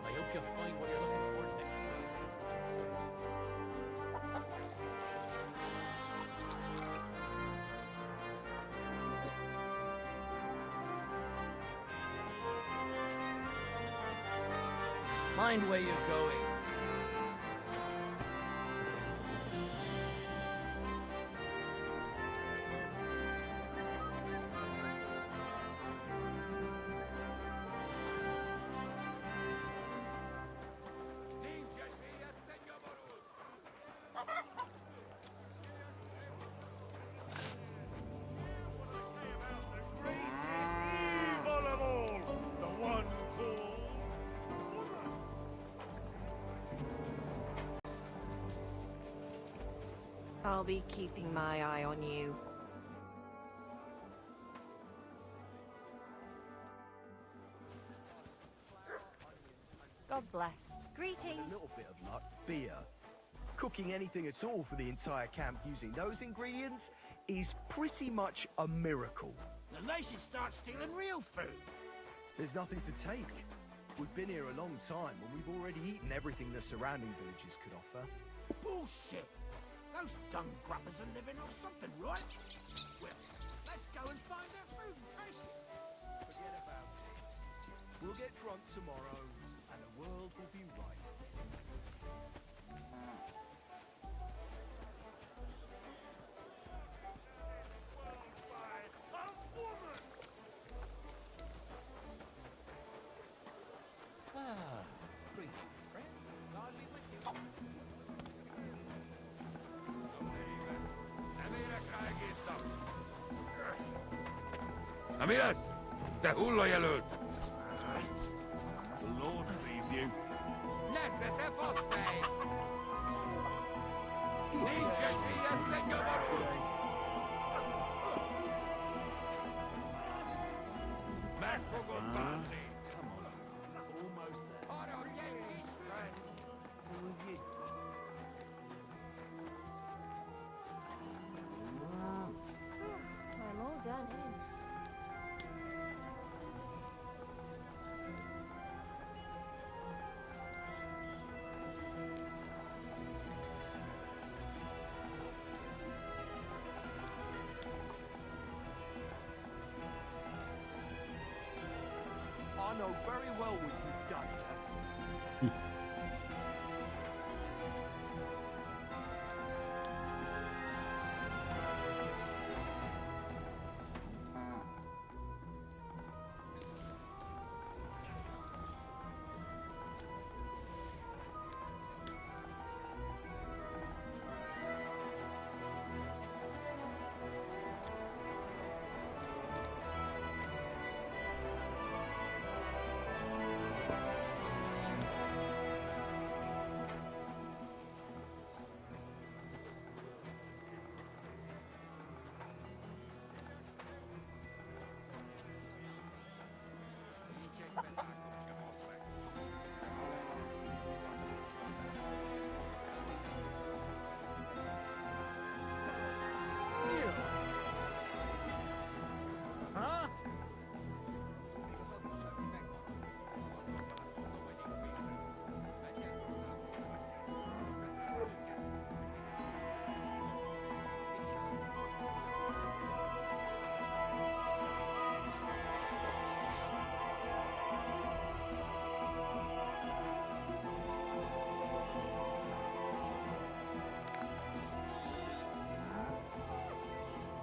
I hope you'll find what you're looking for next Mind where you're going. I'll be keeping my eye on you. God bless. Greetings. A little bit of luck, beer. Cooking anything at all for the entire camp using those ingredients is pretty much a miracle. Then they should start stealing real food. There's nothing to take. We've been here a long time and we've already eaten everything the surrounding villages could offer. Bullshit! Those dung grabbers are living off something, right? Well, let's go and find their food and take it. Forget about it. We'll get drunk tomorrow and the world will be right. Amigas, te hulluja löyt. The Lord sees you. Näsete fostein! Ninja sieltä jo varuun! Mä sukuttaan niin. Come on, almost there. Oro jengis friend. Who are you? I'm all done in.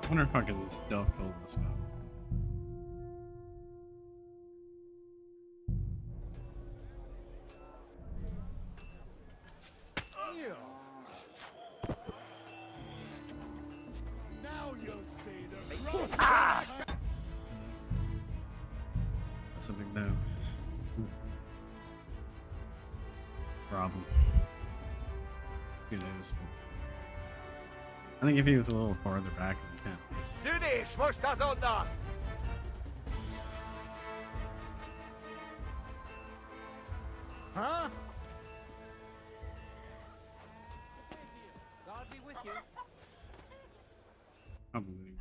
wonder if I could just stealth kill this guy. Now you'll see the That's a big no. Problem. Who knows? I think if he was a little farther back in the camp. Du dich, schmusch das unter! Huh? God be with you. Probably.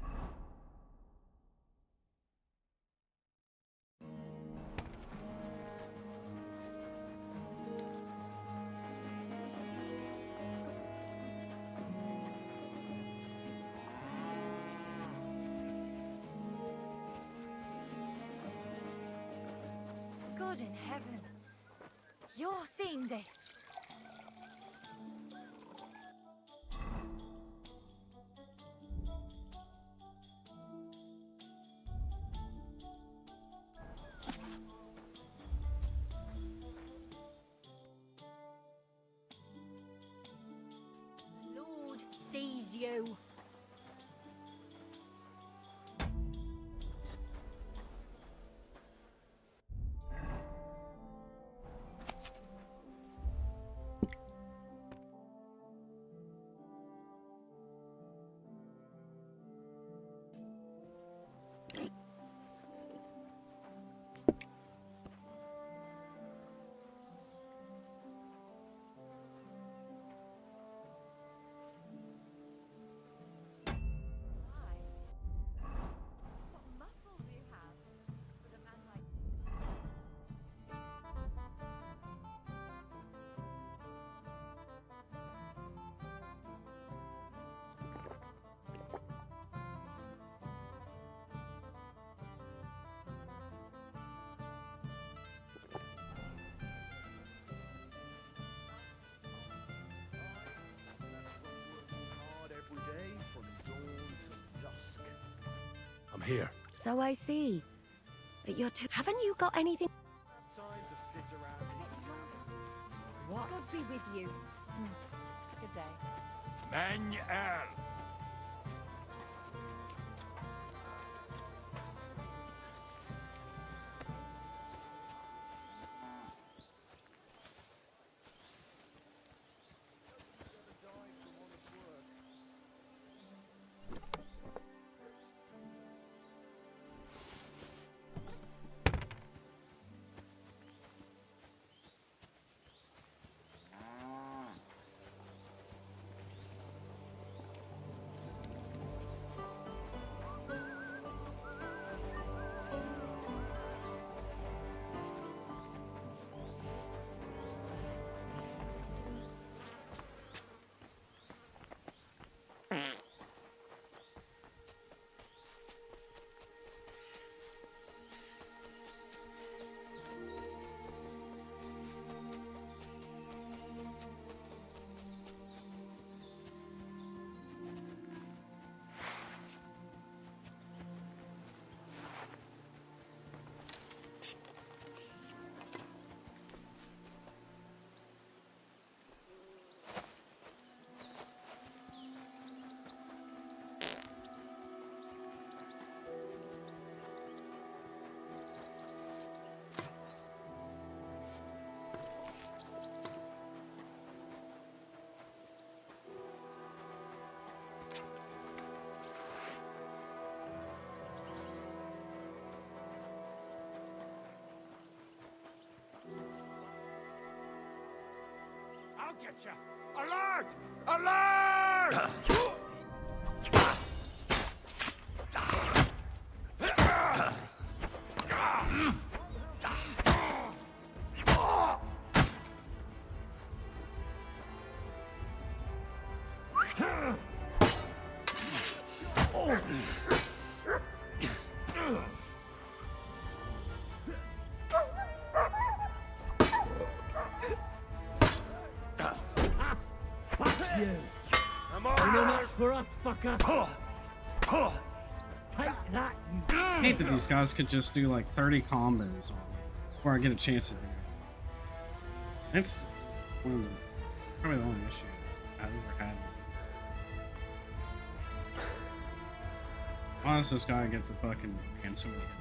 God in heaven. You're seeing this. The Lord sees you. I'm here. So I see. But you're too. Haven't you got anything? What? God be with you. Good day. Manuel! I'll get you! Alert! Alert! You. I'm on for us, fucker. I hate that these guys could just do like 30 combos before I get a chance to do it. That's one of the, probably the only issue I've ever had. Why does this guy get the fucking hand so many hits?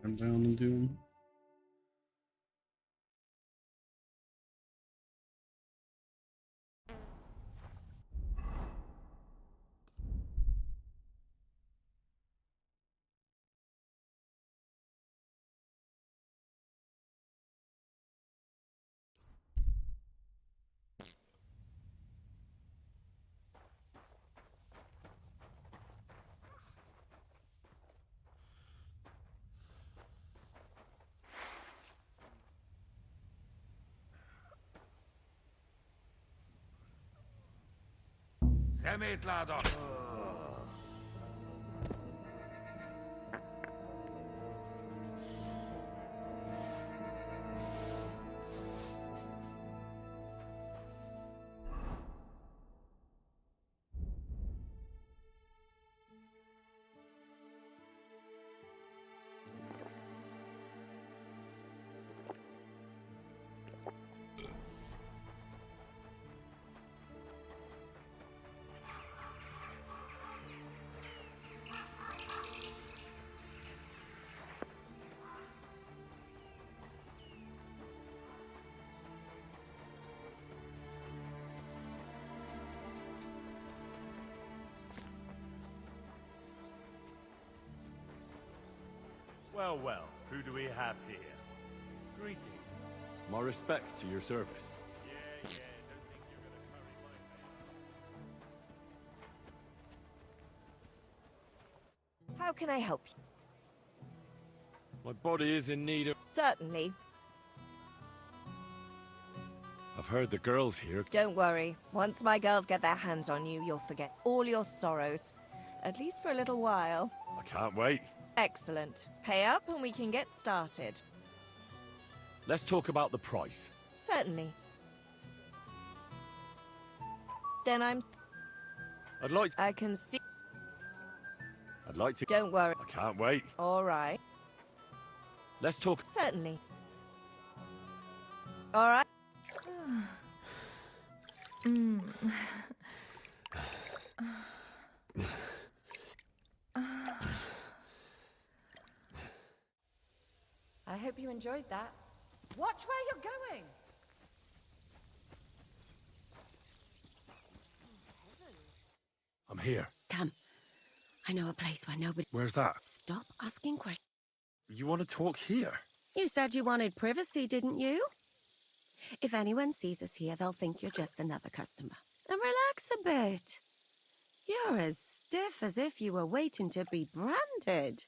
I'm down and doing. Szemétláda! Well, well, who do we have here? Greetings. My respects to your service. Yeah, don't think you're gonna curry my How can I help you? My body is in need of... Certainly. I've heard the girls here... Don't worry. Once my girls get their hands on you, you'll forget all your sorrows. At least for a little while. I can't wait. Excellent. Pay up and we can get started. Let's talk about the price. Certainly. Then I'd like to... I can see... I'd like to... Don't worry. I can't wait. All right. Let's talk... Certainly. All right. I hope you enjoyed that. Watch where you're going! I'm here. Come. I know a place where nobody... Where's that? Stop asking questions. You want to talk here? You said you wanted privacy, didn't you? If anyone sees us here, they'll think you're just another customer. And relax a bit. You're as stiff as if you were waiting to be branded.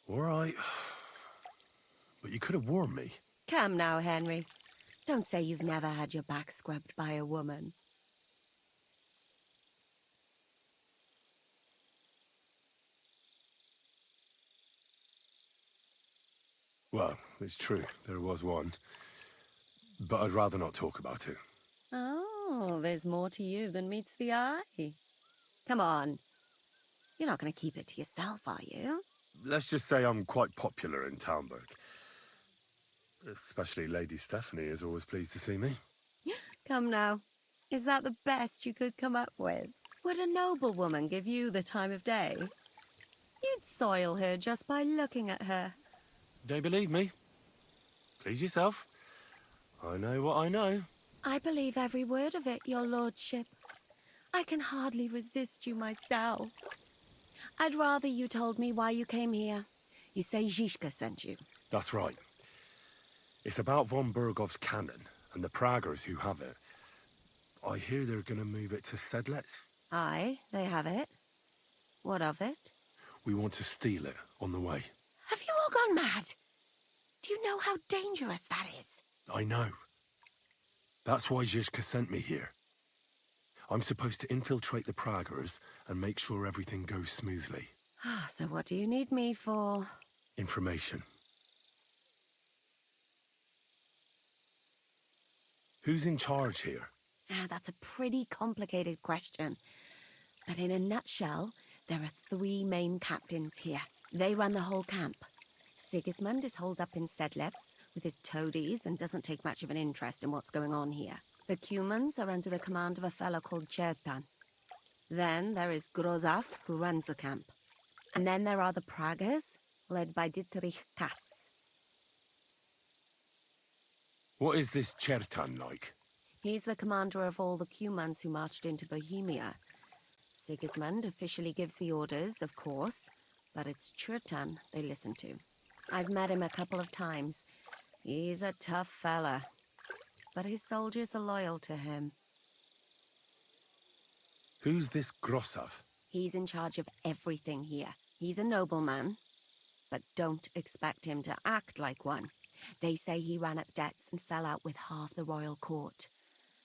All right. But you could have warned me. Come now, Henry. Don't say you've never had your back scrubbed by a woman. Well, it's true. There was one. But I'd rather not talk about it. Oh, there's more to you than meets the eye. Come on. You're not going to keep it to yourself, are you? Let's just say I'm quite popular in Talmberg. Especially Lady Stephanie is always pleased to see me. Come now. Is that the best you could come up with? Would a noblewoman give you the time of day? You'd soil her just by looking at her. Don't believe me? Please yourself. I know what I know. I believe every word of it, your lordship. I can hardly resist you myself. I'd rather you told me why you came here. You say Zizka sent you. That's right. It's about von Bergov's cannon and the Praggers who have it. I hear they're gonna move it to Sedlec. Aye, they have it. What of it? We want to steal it on the way. Have you all gone mad? Do you know how dangerous that is? I know. That's why Zizka sent me here. I'm supposed to infiltrate the Praggers and make sure everything goes smoothly. So what do you need me for? Information. Who's in charge here? That's a pretty complicated question. But in a nutshell, there are 3 main captains here. They run the whole camp. Sigismund is holed up in Sedlec with his toadies and doesn't take much of an interest in what's going on here. The Cumans are under the command of a fellow called Chertan. Then there is Grozaf, who runs the camp. And then there are the Praggers, led by Dietrich Katz. What is this Chertan like? He's the commander of all the Cumans who marched into Bohemia. Sigismund officially gives the orders, of course, but it's Chertan they listen to. I've met him a couple of times. He's a tough fella, but his soldiers are loyal to him. Who's this Grossav? He's in charge of everything here. He's a nobleman, but don't expect him to act like one. They say he ran up debts and fell out with half the royal court.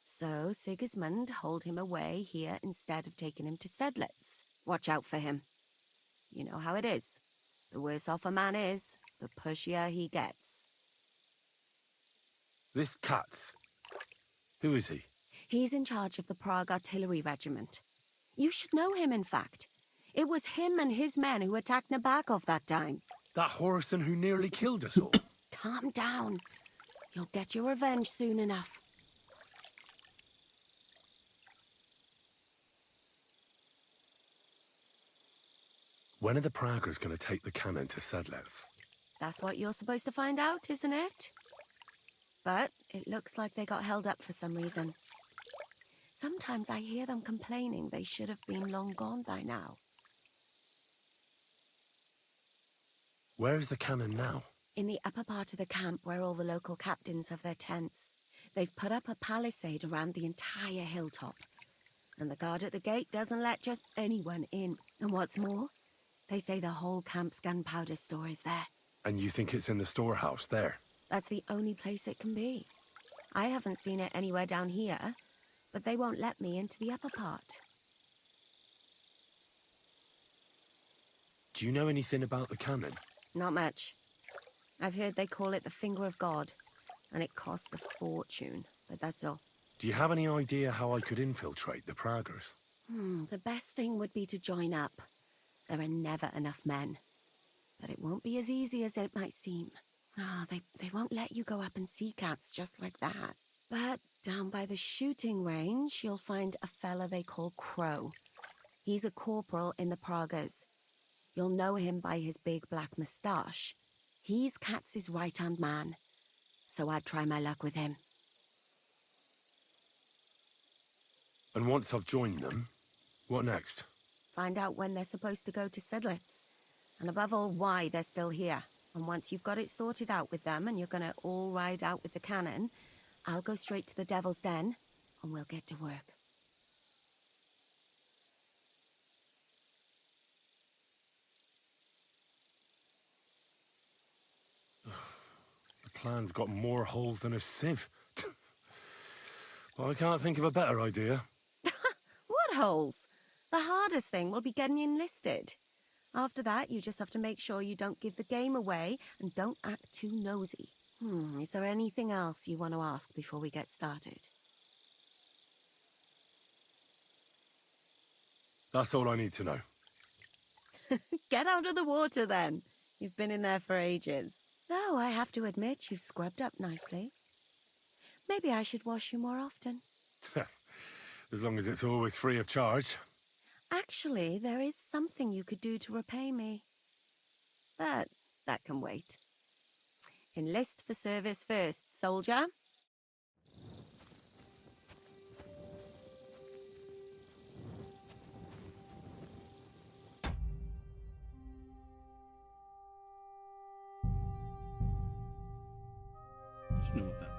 So Sigismund holed him away here instead of taking him to Sedlec. Watch out for him. You know how it is. The worse off a man is, the pushier he gets. This Katz. Who is he? He's in charge of the Prague Artillery Regiment. You should know him, in fact. It was him and his men who attacked Nabokov that time. That Horson who nearly killed us all. Calm down. You'll get your revenge soon enough. When are the Praggers going to take the cannon to Sedlec? That's what you're supposed to find out, isn't it? But it looks like they got held up for some reason. Sometimes I hear them complaining they should have been long gone by now. Where's the cannon now? In the upper part of the camp where all the local captains have their tents. They've put up a palisade around the entire hilltop. And the guard at the gate doesn't let just anyone in. And what's more, they say the whole camp's gunpowder store is there. And you think it's in the storehouse there? That's the only place it can be. I haven't seen it anywhere down here, but they won't let me into the upper part. Do you know anything about the cannon? Not much. I've heard they call it the Finger of God, and it costs a fortune, but that's all. Do you have any idea how I could infiltrate the Praggers? The best thing would be to join up. There are never enough men. But it won't be as easy as it might seem. They won't let you go up and see cats just like that. But down by the shooting range, you'll find a fella they call Crow. He's a corporal in the Praggers. You'll know him by his big black moustache. He's Katz's right-hand man. So I'd try my luck with him. And once I've joined them, what next? Find out when they're supposed to go to Sedlec. And above all, why they're still here. And once you've got it sorted out with them and you're gonna all ride out with the cannon, I'll go straight to the Devil's Den and we'll get to work. The plan's got more holes than a sieve. Well, I can't think of a better idea. What holes? The hardest thing will be getting enlisted. After that, you just have to make sure you don't give the game away and don't act too nosy. Is there anything else you want to ask before we get started? That's all I need to know. Get out of the water, then. You've been in there for ages. Though I have to admit, you've scrubbed up nicely. Maybe I should wash you more often. As long as it's always free of charge. Actually, there is something you could do to repay me. But that can wait. Enlist for service first, soldier. I don't know what that